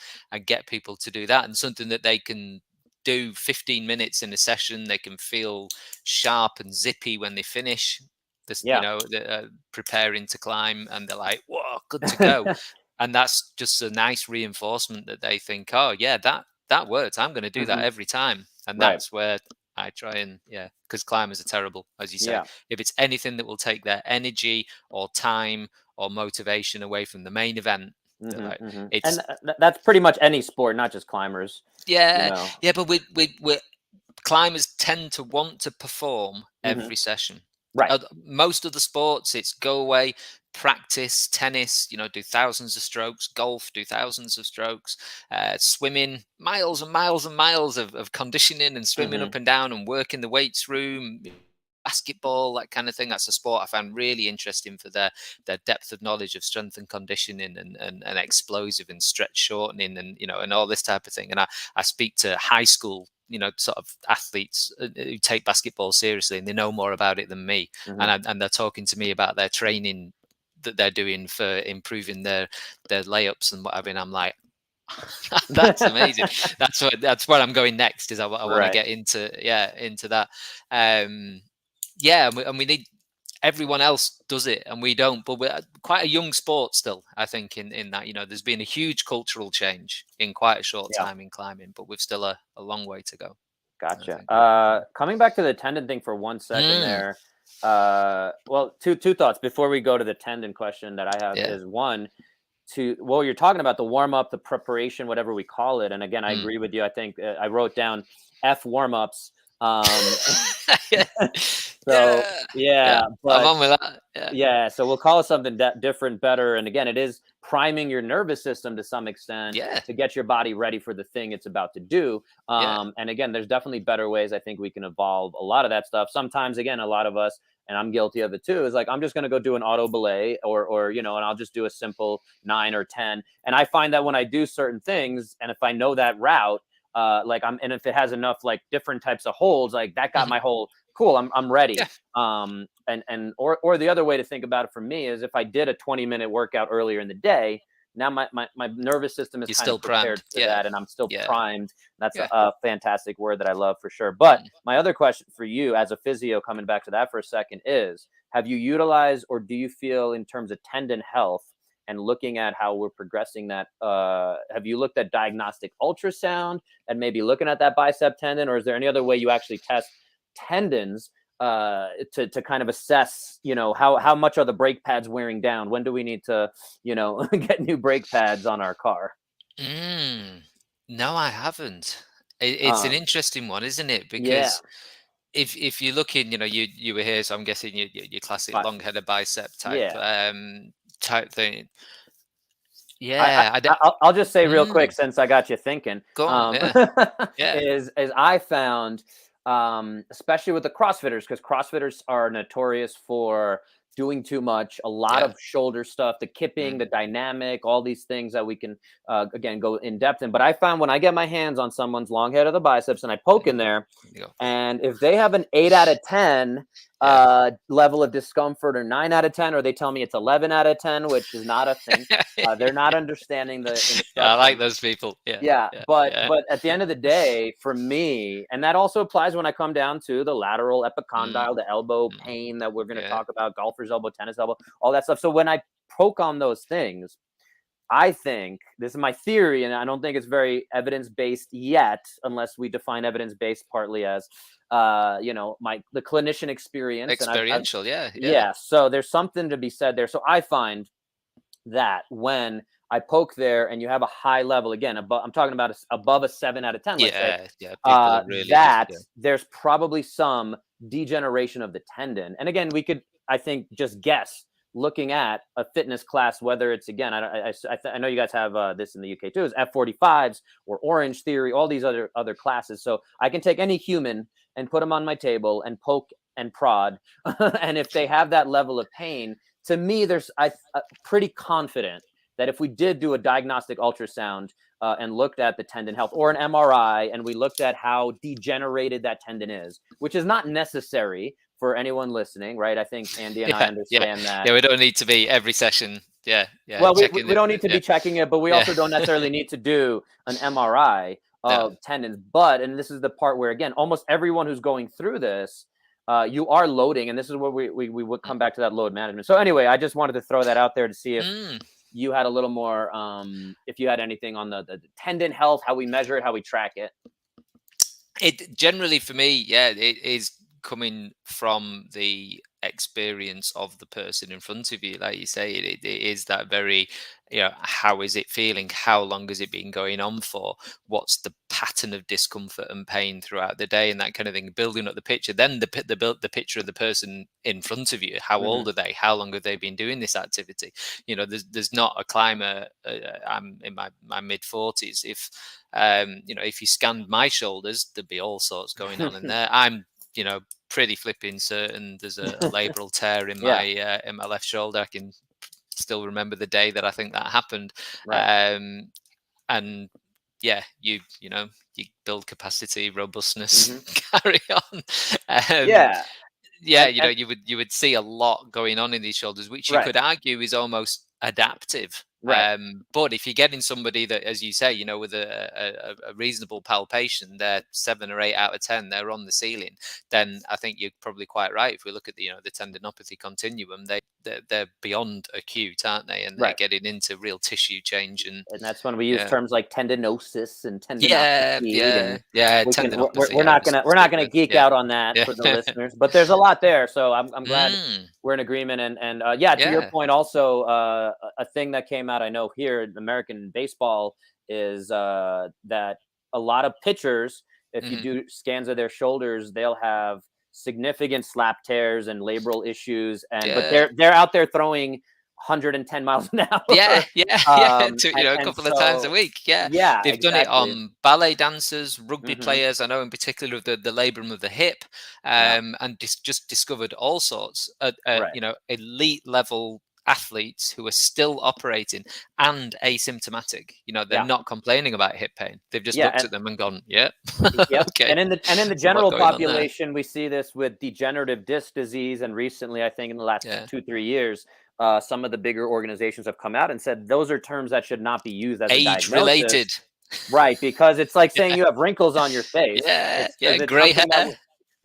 get people to do that, and something that they can do 15 minutes in a session, they can feel sharp and zippy when they finish this, Yeah. preparing to climb, and they're like, whoa, good to go. And that's just a nice reinforcement that they think, oh yeah, that works, I'm going to do that every time. And Right. that's where I try and, because climbers are terrible, as you say. Yeah. If it's anything that will take their energy or time or motivation away from the main event, they're like, And it's that's pretty much any sport, not just climbers. yeah, but we climbers tend to want to perform Mhm. every session. Right. Most of the sports, it's go away, practice. Tennis, do thousands of strokes. Golf, do thousands of strokes. Swimming, miles and miles and miles of conditioning and swimming up and down and work in the weights room. Basketball, that kind of thing. That's a sport I found really interesting for their depth of knowledge of strength and conditioning and explosive and stretch shortening and all this type of thing. And I speak to high school sort of athletes who take basketball seriously, and they know more about it than me. And they're talking to me about their training that they're doing for improving their layups and whatever. And I'm like, that's amazing. That's where I'm going next. Is I want to get into that. And we need, everyone else does it and we don't, but we're quite a young sport still, I think, in that, there's been a huge cultural change in quite a short time in climbing, but we've still a long way to go. Gotcha. Coming back to the tendon thing for 1 second there. Well, two thoughts before we go to the tendon question that I have is one, you're talking about the warm-up, the preparation, whatever we call it. And again, I agree with you. I think I wrote down F warm-ups. But I'm on with that. So we'll call it something different, better. And again, it is priming your nervous system to some extent to get your body ready for the thing it's about to do. And again, there's definitely better ways I think we can evolve a lot of that stuff. Sometimes, again, a lot of us, and I'm guilty of it too, is like, I'm just going to go do an auto belay or and I'll just do a simple 9 or 10. And I find that when I do certain things, and if I know that route, and if it has enough like different types of holds, like that got my whole cool, I'm ready. Or the other way to think about it for me is if I did a 20-minute workout earlier in the day, now my nervous system is kind of prepared for that, and I'm still primed. That's a fantastic word that I love for sure. But my other question for you as a physio, coming back to that for a second, is have you utilized, or do you feel in terms of tendon health and looking at how we're progressing that, have you looked at diagnostic ultrasound and maybe looking at that bicep tendon, or is there any other way you actually test tendons to kind of assess, how much are the brake pads wearing down? When do we need to, get new brake pads on our car? No, I haven't. It's an interesting one, isn't it? Because if you're looking, you were here, so I'm guessing your classic long-headed bicep type thing. I'll just say real quick, since I got you thinking. Go on. Is I found, especially with the CrossFitters, because CrossFitters are notorious for doing too much, a lot of shoulder stuff, the kipping, the dynamic, all these things that we can, again, go in depth in. But I found when I get my hands on someone's long head of the biceps and I poke in there, and if they have an 8 out of 10 level of discomfort, or 9 out of 10, or they tell me it's 11 out of 10, which is not a thing. They're not understanding the instruction. I like those people. But at the end of the day, for me, and that also applies when I come down to the lateral epicondyle, the elbow pain that we're going to talk about, golfer's elbow, tennis elbow, all that stuff. So when I poke on those things, I think, this is my theory, and I don't think it's very evidence-based yet, unless we define evidence-based partly as, the clinician experience. Experiential, So there's something to be said there. So I find that when I poke there and you have a high level, again, I'm talking about above a 7 out of 10, let's say, there's probably some degeneration of the tendon. And again, we could, I think, just guess, looking at a fitness class, whether it's, again, I know you guys have this in the UK too, is F45s or Orange Theory, all these other classes. So I can take any human and put them on my table and poke and prod. And if they have that level of pain, to me, I'm pretty confident that if we did do a diagnostic ultrasound and looked at the tendon health, or an MRI, and we looked at how degenerated that tendon is, which is not necessary for anyone listening, right? I think Andy and I understand that. Yeah, we don't need to be every session. Well, we don't need to be checking it, but we also don't necessarily need to do an MRI. of tendons. But, and this is the part where, again, almost everyone who's going through this, you are loading, and this is where we would come back to that load management. So anyway, I just wanted to throw that out there to see if you had a little more, if you had anything on the tendon health, how we measure it, how we track it. It generally, for me, yeah, it is coming from the experience of the person in front of you. Like you say, it is that very, how is it feeling? How long has it been going on for? What's the pattern of discomfort and pain throughout the day, and that kind of thing, building up the picture. Then the picture of the person in front of you. How old are they? How long have they been doing this activity? There's not a climber. I'm in my mid-40s. If you scanned my shoulders, there'd be all sorts going on in there. I'm pretty flipping certain there's a labral tear in my left shoulder. I can still remember the day that I think that happened. Right. And yeah, you build capacity, robustness, carry on. You would see a lot going on in these shoulders, which you could argue is almost adaptive. But if you're getting somebody that, as you say, with a reasonable palpation, they're 7 or 8 out of 10, they're on the ceiling, then I think you're probably quite right. If we look at the tendinopathy continuum, they're beyond acute, aren't they? And they're getting into real tissue change, and that's when we use terms like tendinosis and tendinopathy. Tendinopathy. We're not gonna geek out on that for the listeners, but there's a lot there. So I'm glad we're in agreement. And to your point, also a thing that came out, I know here in American baseball, is that a lot of pitchers, if you do scans of their shoulders, they'll have significant slap tears and labral issues, but they're out there throwing 110 miles an hour. A couple of times a week. They've done it on ballet dancers, rugby players. I know in particular the labrum of the hip, and just discovered all sorts elite level athletes who are still operating and asymptomatic. They're not complaining about hip pain. They've just looked at them and gone, okay. And in the general population, we see this with degenerative disc disease, and recently, I think in the last 2-3 years, some of the bigger organizations have come out and said those are terms that should not be used as age related. Right, because it's like saying you have wrinkles on your face. Gray hair.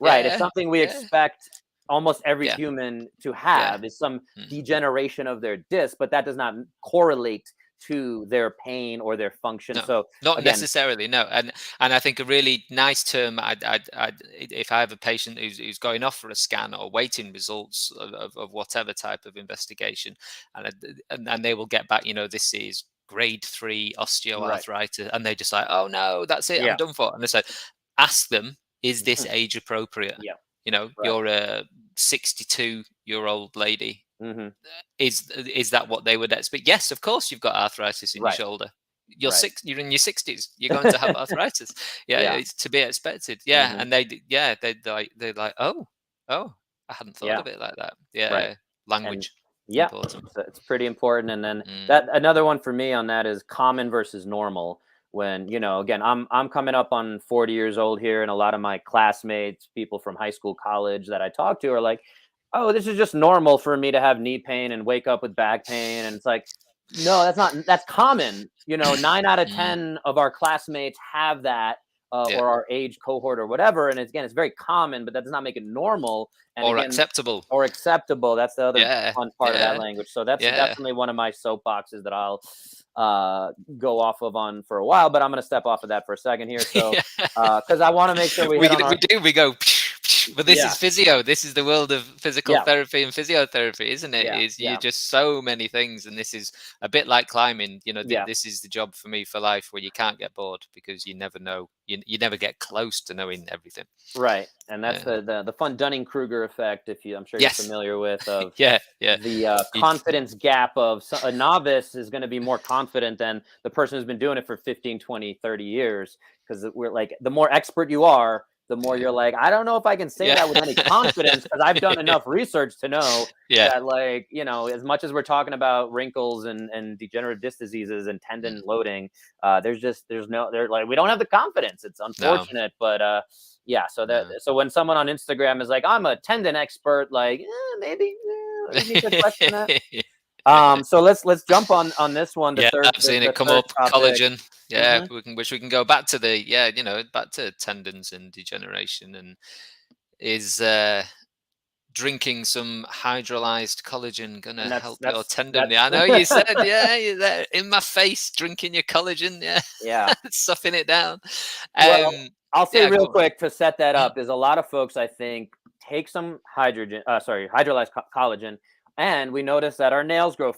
It's something we expect almost every human to have, is some degeneration of their disc, but that does not correlate to their pain or their function. So not necessarily, no. And I think a really nice term, if I have a patient who's going off for a scan or waiting results of whatever type of investigation, and they will get back, this is grade 3 osteoarthritis, and they just like, oh no, that's it, I'm done for. And I said, ask them, is this age appropriate? You're a 62-year-old lady. Is that what they would expect? Yes, of course you've got arthritis in your shoulder. You're in your 60s. You're going to have arthritis. It's to be expected. And they're like, oh, I hadn't thought of it like that. Language. Important. So it's pretty important. And then that another one for me on that is common versus normal. When, again, I'm coming up on 40 years old here, and a lot of my classmates, people from high school, college that I talk to, are like, oh, this is just normal for me to have knee pain and wake up with back pain. And it's like, no, that's common. 9 out of 10 of our classmates have that, or our age cohort or whatever. And it's very common, but that does not make it normal. And acceptable. Or acceptable. That's the other fun part of that language. So that's definitely one of my soapboxes that I'll go off of on for a while, but I'm going to step off of that for a second here. So, because I want to make sure we go. But this is physio. This is the world of physical therapy and physiotherapy, isn't it? You're just so many things, and this is a bit like climbing. This is the job for me for life, where you can't get bored because you never know. You never get close to knowing everything. Right, and that's the fun Dunning-Kruger effect. I'm sure you're familiar with. Of the confidence gap of a novice is going to be more confident than the person who's been doing it for 15, 20, 30 years. Because we're like, the more expert you are, the more you're like, I don't know if I can say that with any confidence, because I've done enough research to know that, like, as much as we're talking about wrinkles and degenerative disc diseases and tendon loading, we don't have the confidence. It's unfortunate, but so when someone on Instagram is like, I'm a tendon expert, like, maybe you need to question that. So let's jump on this one. Yeah, I've seen it come third up. topic. Collagen. Yeah, we can go back to the back to tendons and degeneration, and is drinking some hydrolyzed collagen gonna And help your tendon? that's Yeah, I know you said, yeah, you're there in my face drinking your collagen, yeah, yeah. sucking it down. Well, I'll say Yeah, real go on. quick to set that Mhm. up is a lot of folks I think take some hydrolyzed collagen, and we notice that our nails grow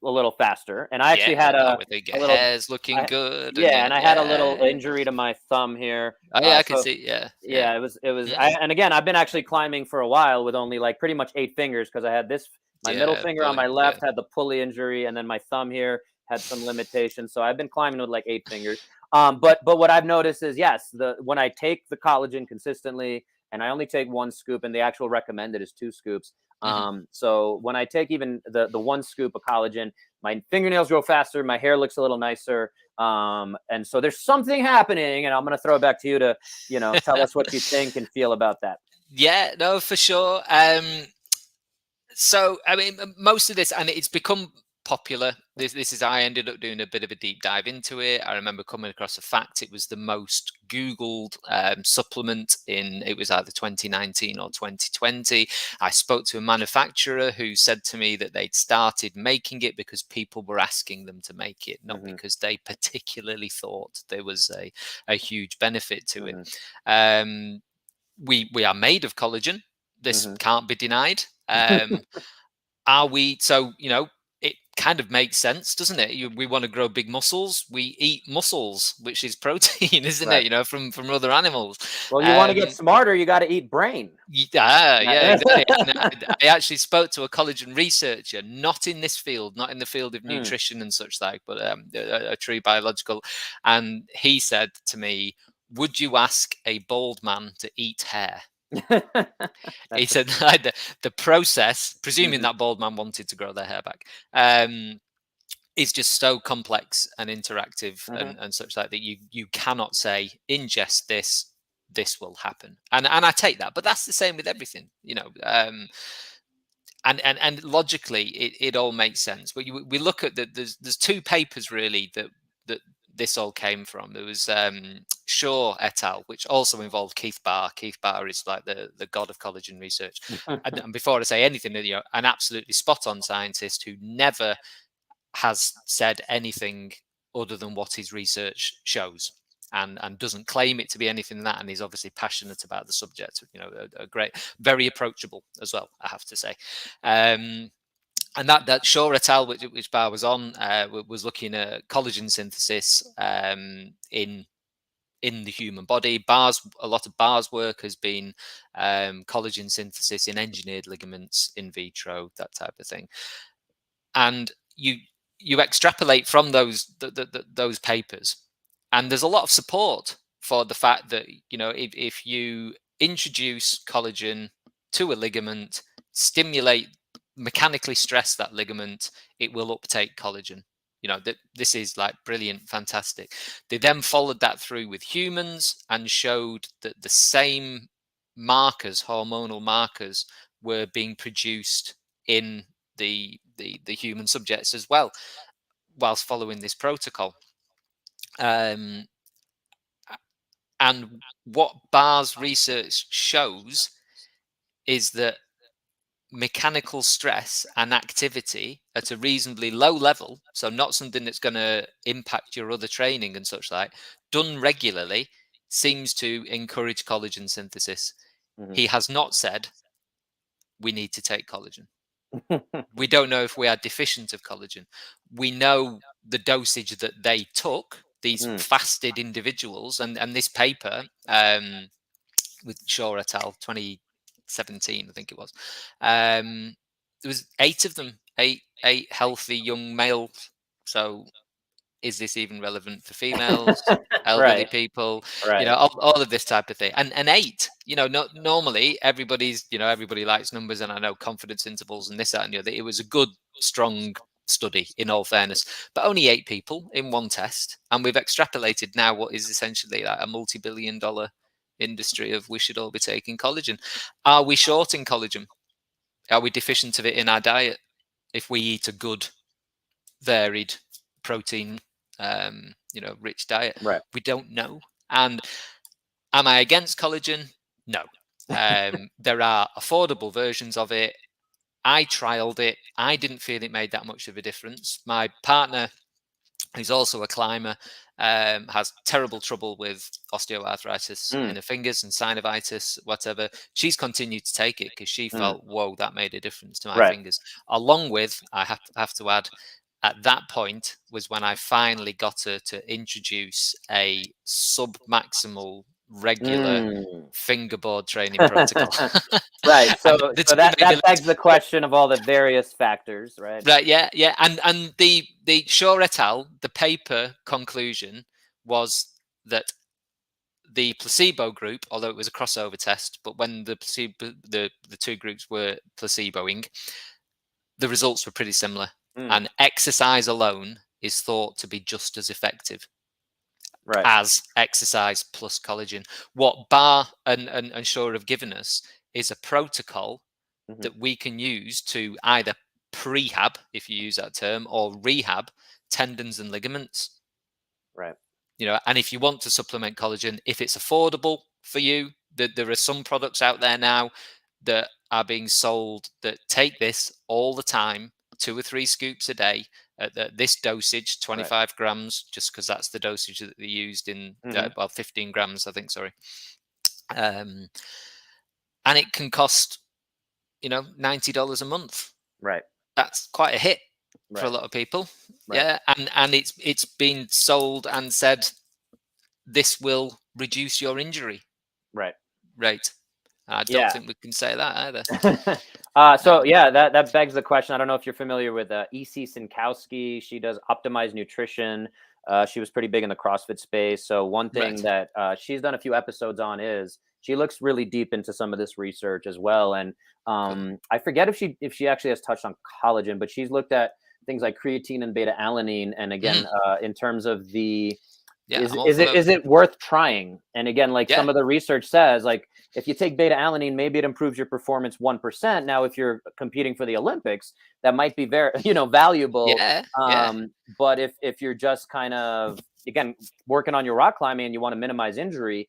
a little faster. And I actually Yeah, had that way they a get little, hairs looking good, and yeah, and I had a little yeah. injury to my thumb here. Oh yeah, I can So see. Yeah, yeah. yeah, it was. Mm. And again, I've been actually climbing for a while with only like pretty much 8 fingers because I had this. My middle Yeah, finger on boy, my yeah. left had the pulley injury, and then my thumb here had some limitations. So I've been climbing with like 8 fingers. But what I've noticed is yes, when I take the collagen consistently, and I only take 1 scoop, and the actual recommended is 2 scoops. Mhm. So when I take even the 1 scoop of collagen, my fingernails grow faster, my hair looks a little nicer. And so there's something happening, and I'm gonna throw it back to you to tell us what you think and feel about that. Yeah, no, for sure. So I mean, most of this, and it's become popular. This is I ended up doing a bit of a deep dive into it. I remember coming across a fact. It was the most Googled supplement in, it was either 2019 or 2020. I spoke to a manufacturer who said to me that they'd started making it because people were asking them to make it, not Hmm. because they particularly thought there was a huge benefit to it. Hmm. We are made of collagen. This Hmm. can't be denied. Are we, so it kind of makes sense, doesn't it? We want to grow big muscles, we eat muscles, which is protein, isn't Right. it, from other animals. Well, you want to get um smarter, you got to eat brain. yeah, exactly. And I actually spoke to a collagen researcher, not in this field, not in the field of Mm. nutrition and such like, but a true biological, and he said to me, would you ask a bald man to eat hair? He That's said the process, presuming Mhm. that bald man wanted to grow their hair back, is just so complex and interactive Mhm. and such like that you cannot say ingest this will happen, and I take that, but that's the same with everything, and logically it all makes sense. But we look at there's 2 papers really that this all came from. There was Shaw et al., which also involved Keith Barr. Keith Barr is like the god of collagen research. And before I say anything, an absolutely spot on scientist who never has said anything other than what his research shows, and doesn't claim it to be anything than that, and he's obviously passionate about the subject. A great, very approachable as well, I have to say. And that Shaw et al., which Bar was on, was looking at collagen synthesis in the human body. A lot of Bar's work has been collagen synthesis in engineered ligaments in vitro, that type of thing. And you extrapolate from those papers, and there's a lot of support for the fact that if you introduce collagen to a ligament, stimulate, mechanically stress that ligament, it will uptake collagen. That this is like brilliant, fantastic. They then followed that through with humans and showed that the same markers, hormonal markers, were being produced in the human subjects as well, whilst following this protocol. Um, and what Barr's research shows is that mechanical stress and activity at a reasonably low level, so not something that's going to impact your other training and such like, done regularly, seems to encourage collagen synthesis. Mhm. He has not said we need to take collagen. We don't know if we are deficient of collagen. We know the dosage that they took, these Mm. fasted individuals, and this paper with Shaw et al. 2017, I think it was. There was 8 of them, eight healthy young males. So is this even relevant for females, elderly Right. people, Right. all of this type of thing? And 8, not normally everybody likes numbers, and I know confidence intervals and this, that, and the other. It was a good, strong study, in all fairness, but only 8 people in one test, and we've extrapolated now what is essentially like a multi-billion-dollar industry of we should all be taking collagen. Are we short in collagen? Are we deficient of it in our diet? if we eat a good, varied, protein, rich diet. Right. We don't know. And am I against collagen? No. There are affordable versions of it. I trialed it. I didn't feel it made that much of a difference. My partner, who's also a climber, has terrible trouble with osteoarthritis in her fingers and synovitis, whatever. She's continued to take it because she felt, whoa, that made a difference to my Right. fingers. Along with, I have to add, at that point was when I finally got her to introduce a sub-maximal regular fingerboard training protocol. Right. And So the so two that made me that begs the question of all the various factors, right? Right, yeah, yeah, and the Shaw et al. The paper conclusion was that the placebo group, although it was a crossover test, but when the placebo, the two groups were placeboing, the results were pretty similar. And exercise alone is thought to be just as effective Right. as exercise plus collagen. What Barr and Shaw have given us is a protocol that we can use to either prehab, if you use that term, or rehab tendons and ligaments. Right. And if you want to supplement collagen, if it's affordable for you, there are some products out there now that are being sold that take this all the time, 2 or 3 scoops a day at this dosage, 25 grams, just because that's the dosage that they used in, 15 grams, I think, sorry. And it can cost, $90 a month. Right. That's quite a hit for a Right. lot of people. Right. Yeah, and it's been sold and said this will reduce your injury Right. rate. I don't Yeah. think we can say that either. So yeah, that begs the question. I don't know if you're familiar with E.C. Sinkowski. She does optimized nutrition. She was pretty big in the CrossFit space. So one thing Right. that she's done a few episodes on is she looks really deep into some of this research as well. And Cool. I forget if she actually has touched on collagen, but she's looked at things like creatine and beta-alanine. And again, in terms of the Yeah, I'm all for those. is it worth trying? And again, like Yeah. some of the research says, like if you take beta-alanine, maybe it improves your performance 1%. Now, if you're competing for the Olympics, that might be very, valuable. Yeah. Yeah. But if you're just kind of, again, working on your rock climbing and you want to minimize injury,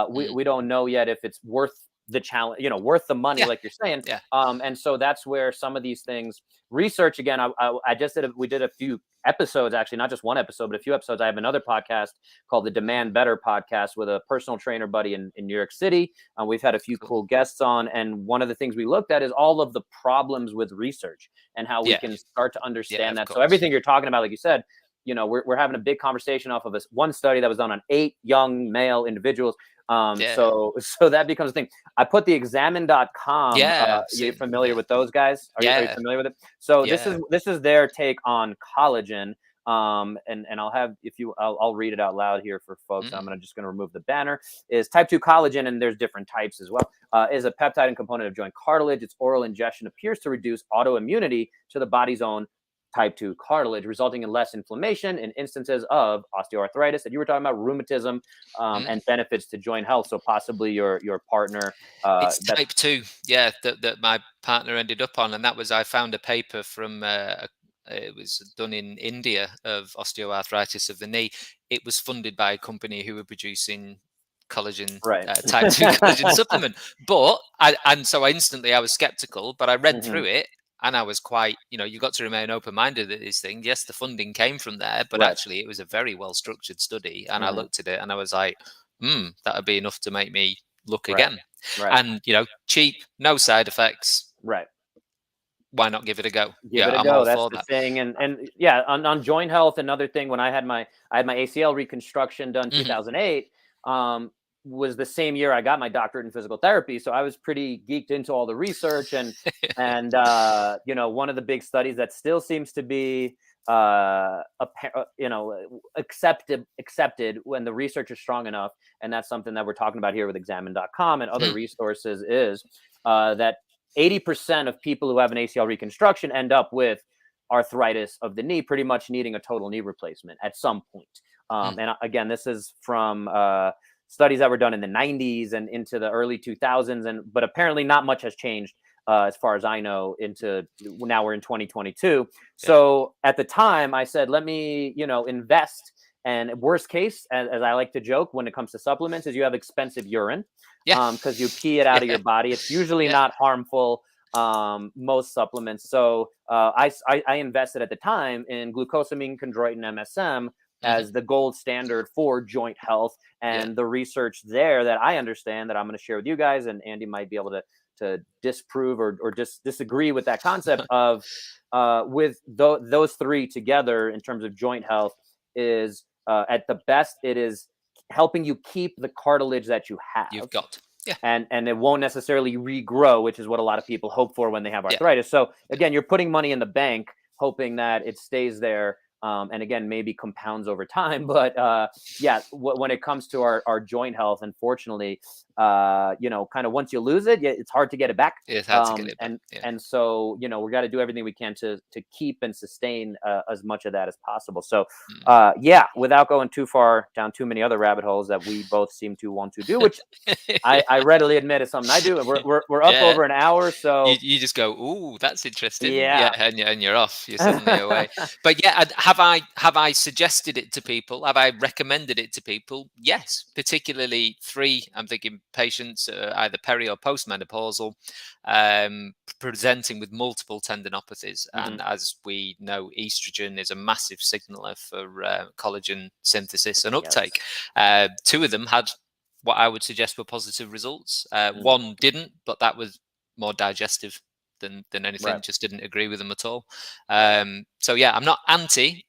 we don't know yet if it's worth the challenge, worth the money, Yeah. like you're saying. Yeah. And so that's where some of these things, research, again, I just we did a few episodes, actually, not just one episode, but a few episodes. I have another podcast called the Demand Better podcast with a personal trainer buddy in New York City. We've had a few cool guests on. And one of the things we looked at is all of the problems with research and how we can start to understand that. So everything you're talking about, like you said, we're having a big conversation off of this one study that was done on 8 young male individuals. So that becomes a thing. I put the examine.com. You're familiar with those guys? Are you familiar with it? So this is their take on collagen. And I'll read it out loud here for folks. I'm just going to remove the banner. Is type 2 collagen, and there's different types as well, is a peptide and component of joint cartilage. Its oral ingestion appears to reduce autoimmunity to the body's own type 2 cartilage, resulting in less inflammation in instances of osteoarthritis that you were talking about, rheumatism, and benefits to joint health. So possibly your partner. It's type 2, that my partner ended up on, and that was, I found a paper from it was done in India of osteoarthritis of the knee. It was funded by a company who were producing collagen, type 2 collagen supplement. But so instantly I was skeptical, but I read through it. And I was quite, you've got to remain open-minded at these things. Yes, the funding came from there, but actually it was a very well-structured study. And I looked at it and I was like, that would be enough to make me look again. And, cheap, no side effects. Right. Why not give it a go? Give it a go. That's the thing. And yeah, on joint health, another thing, when I had my ACL reconstruction done 2008, was the same year I got my doctorate in physical therapy. So I was pretty geeked into all the research and one of the big studies that still seems to be accepted when the research is strong enough. And that's something that we're talking about here with examine.com and other resources, is that 80% of people who have an ACL reconstruction end up with arthritis of the knee, pretty much needing a total knee replacement at some point. And again, this is from studies that were done in the 90s and into the early 2000s, but apparently not much has changed as far as I know, into now we're in 2022. So at the time I said, let me, invest. And worst case, as I like to joke when it comes to supplements, is you have expensive urine, because you pee it out of your body. It's usually not harmful, most supplements. So I invested at the time in glucosamine, chondroitin, MSM as the gold standard for joint health. And the research there that I understand that I'm going to share with you guys, and Andy might be able to disprove or just disagree with that concept of with those three together in terms of joint health is at the best, it is helping you keep the cartilage that you have. You've got. Yeah. And it won't necessarily regrow, which is what a lot of people hope for when they have arthritis. So again, you're putting money in the bank, hoping that it stays there. And again, maybe compounds over time. But when it comes to our joint health, unfortunately, kind of once you lose it, it's hard to get it back. It's hard to get it back. And so, we got to do everything we can to keep and sustain as much of that as possible. So, without going too far down too many other rabbit holes that we both seem to want to do, which I readily admit is something I do. And we're up over an hour. So you just go, ooh, that's interesting. Yeah. And you're off. You're suddenly away. But have I suggested it to people? Have I recommended it to people? Yes, particularly I'm thinking patients either peri or postmenopausal, presenting with multiple tendinopathies. And as we know, estrogen is a massive signaler for collagen synthesis and uptake. Two of them had what I would suggest were positive results. One didn't, but that was more digestive than anything. Just didn't agree with them at all. So I'm not anti.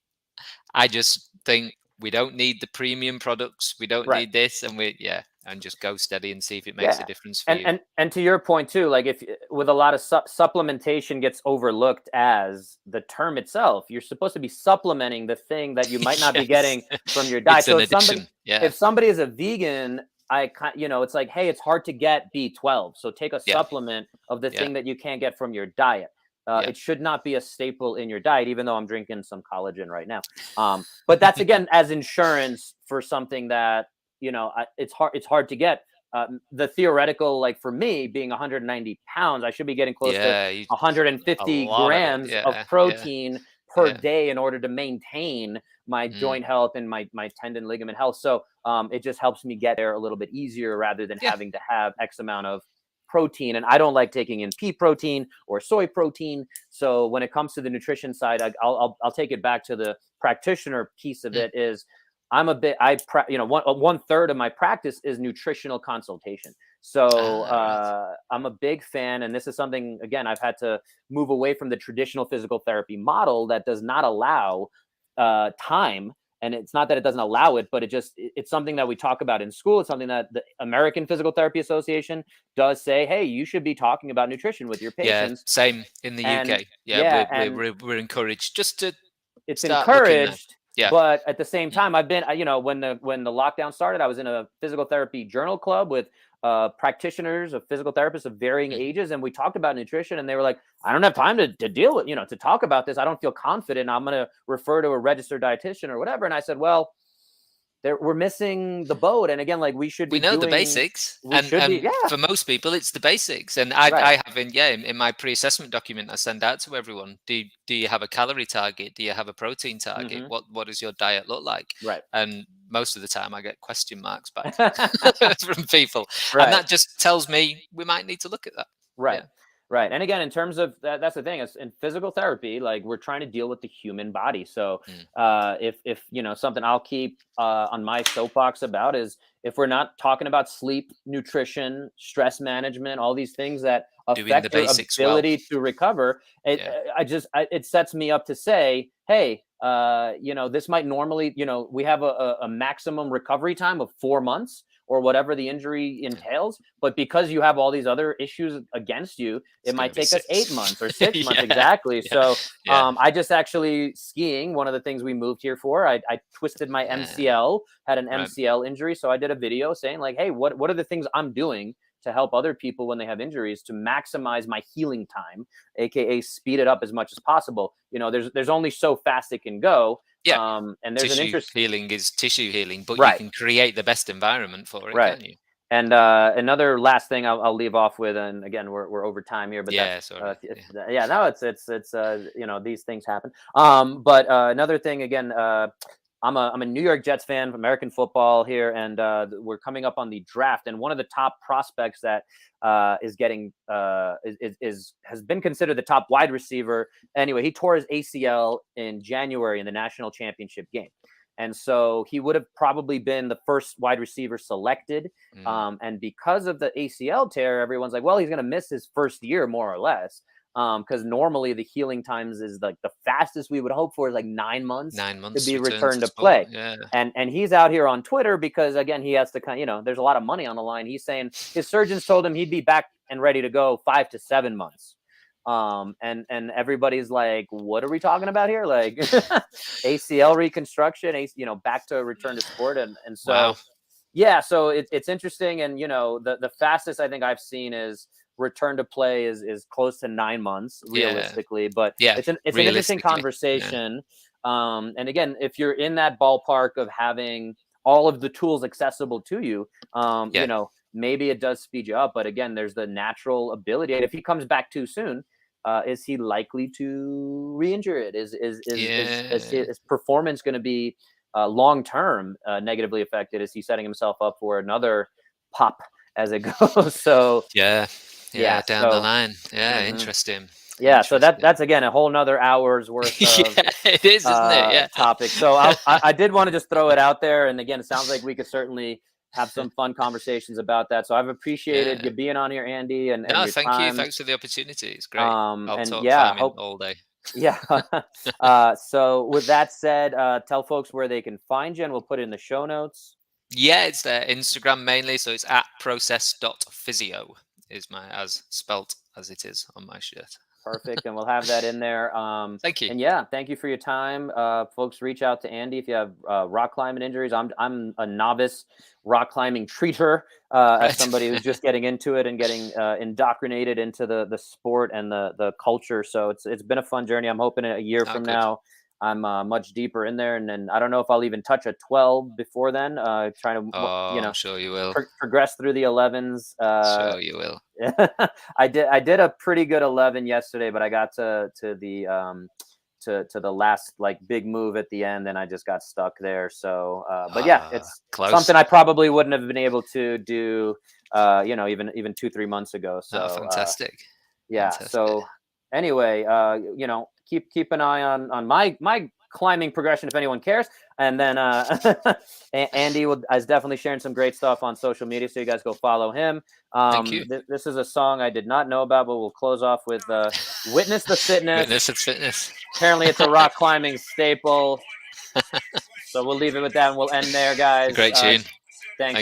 I just think we don't need the premium products. We don't need this, and just go steady and see if it makes a difference for you. And to your point too, like if with a lot of supplementation gets overlooked as the term itself, you're supposed to be supplementing the thing that you might not be getting from your diet. So if somebody is a vegan, it's like, hey, it's hard to get B12, so take a supplement of the thing that you can't get from your diet. It should not be a staple in your diet, even though I'm drinking some collagen right now. But that's again as insurance for something that it's hard to get. The theoretical, like for me, being 190 pounds, I should be getting close to 150 grams of protein per day in order to maintain my joint health and my tendon ligament health. So it just helps me get there a little bit easier rather than having to have X amount of protein. And I don't like taking in pea protein or soy protein. So when it comes to the nutrition side, I'll take it back to the practitioner piece of it. Is I'm a bit, one third of my practice is nutritional consultation. So I'm a big fan, and this is something, again, I've had to move away from the traditional physical therapy model that does not allow time. And it's not that it doesn't allow it, but it's something that we talk about in school. It's something that the American Physical Therapy Association does say, hey, you should be talking about nutrition with your patients. Yeah, same in the UK. We're encouraged just to It's encouraged. But at the same time, I've been, when the lockdown started, I was in a physical therapy journal club with practitioners of physical therapists of varying ages. And we talked about nutrition, and they were like, I don't have time to deal with, to talk about this. I don't feel confident. I'm going to refer to a registered dietitian or whatever. And I said, well, we're missing the boat. And again, like we know the basics. For most people, it's the basics. And I have in my pre-assessment document I send out to everyone, do you have a calorie target? Do you have a protein target? What does your diet look like? And most of the time I get question marks back from people. And that just tells me we might need to look at that. Right. And again, in terms of that's the thing, is in physical therapy, like we're trying to deal with the human body. So if something I'll keep on my soapbox about is if we're not talking about sleep, nutrition, stress management, all these things that affect your ability to recover, it sets me up to say, hey, this might normally, we have a maximum recovery time of 4 months or whatever the injury entails. But because you have all these other issues against you, it might take us 8 months or 6 months. Exactly. So I just actually skiing, one of the things we moved here for, I twisted my MCL, had an MCL injury. So I did a video saying like, hey, what are the things I'm doing to help other people when they have injuries to maximize my healing time, aka speed it up as much as possible. There's only so fast it can go. And there's healing is tissue healing, but you can create the best environment for it, can you? And another last thing I'll leave off with, and again, we're over time here, but Yeah, that's sorry. yeah, no, it's you know, these things happen. But another thing, again, I'm a New York Jets fan, American football here, and we're coming up on the draft, and one of the top prospects that is getting has been considered the top wide receiver. Anyway, he tore his ACL in January in the national championship game. And so he would have probably been the first wide receiver selected. And because of the ACL tear, everyone's like, well, he's going to miss his first year more or less. Because normally the healing times is like the fastest we would hope for is like 9 months, 9 months to be return returned to sport. play. Yeah. And he's out here on Twitter because, again, he has to kind of, you know, there's a lot of money on the line. He's saying his surgeons told him he'd be back and ready to go 5 to 7 months. And everybody's like, what are we talking about here? Like ACL reconstruction, you know, back to return to sport. And so, Wow. yeah, so it's interesting. And, you know, the fastest I think I've seen is return to play is close to 9 months realistically, but Yeah, it's an interesting conversation. And again, if you're in that ballpark of having all of the tools accessible to you, you know, maybe it does speed you up. But again, there's the natural ability. And if he comes back too soon, is he likely to re-injure it? Is his performance going to be long term negatively affected? Is he setting himself up for another pop as it goes? So down the line. Interesting. Yeah, so that's again a whole nother hour's worth of it is, isn't it? Yeah. topic. So I did want to just throw it out there, and again, it sounds like we could certainly have some fun conversations about that. So I've appreciated you being on here, Andy, and no, your thank time. you. Thanks for the opportunity. It's great. I'll and talk yeah, climbing all day. Yeah. So with that said, tell folks where they can find you, and we'll put it in the show notes. Yeah, it's their Instagram mainly, so it's at process.physio is my as spelt as it is on my shirt. Perfect, and we'll have that in there. Thank you. And yeah, thank you for your time, folks. Reach out to Andy if you have rock climbing injuries. I'm a novice rock climbing treater, as somebody who's just getting into it and getting indoctrinated into the sport and the culture. So it's been a fun journey. I'm hoping a year from now I'm much deeper in there, and then I don't know if I'll even touch a 12 before then. Trying to, I'm sure you will progress through the 11s. Sure you will. I did a pretty good 11 yesterday, but I got to the to the last like big move at the end, and I just got stuck there. So, but yeah, it's something I probably wouldn't have been able to do, you know, even 2-3 months ago. So fantastic. Yeah. Fantastic. So anyway, you know, keep an eye on my climbing progression if anyone cares. And then Andy is definitely sharing some great stuff on social media, so you guys go follow him. Thank you. This is a song I did not know about, but we'll close off with Witness the Fitness. Witness the Fitness. Apparently it's a rock climbing staple. So we'll leave it with that, and we'll end there, guys. Great tune. Thanks.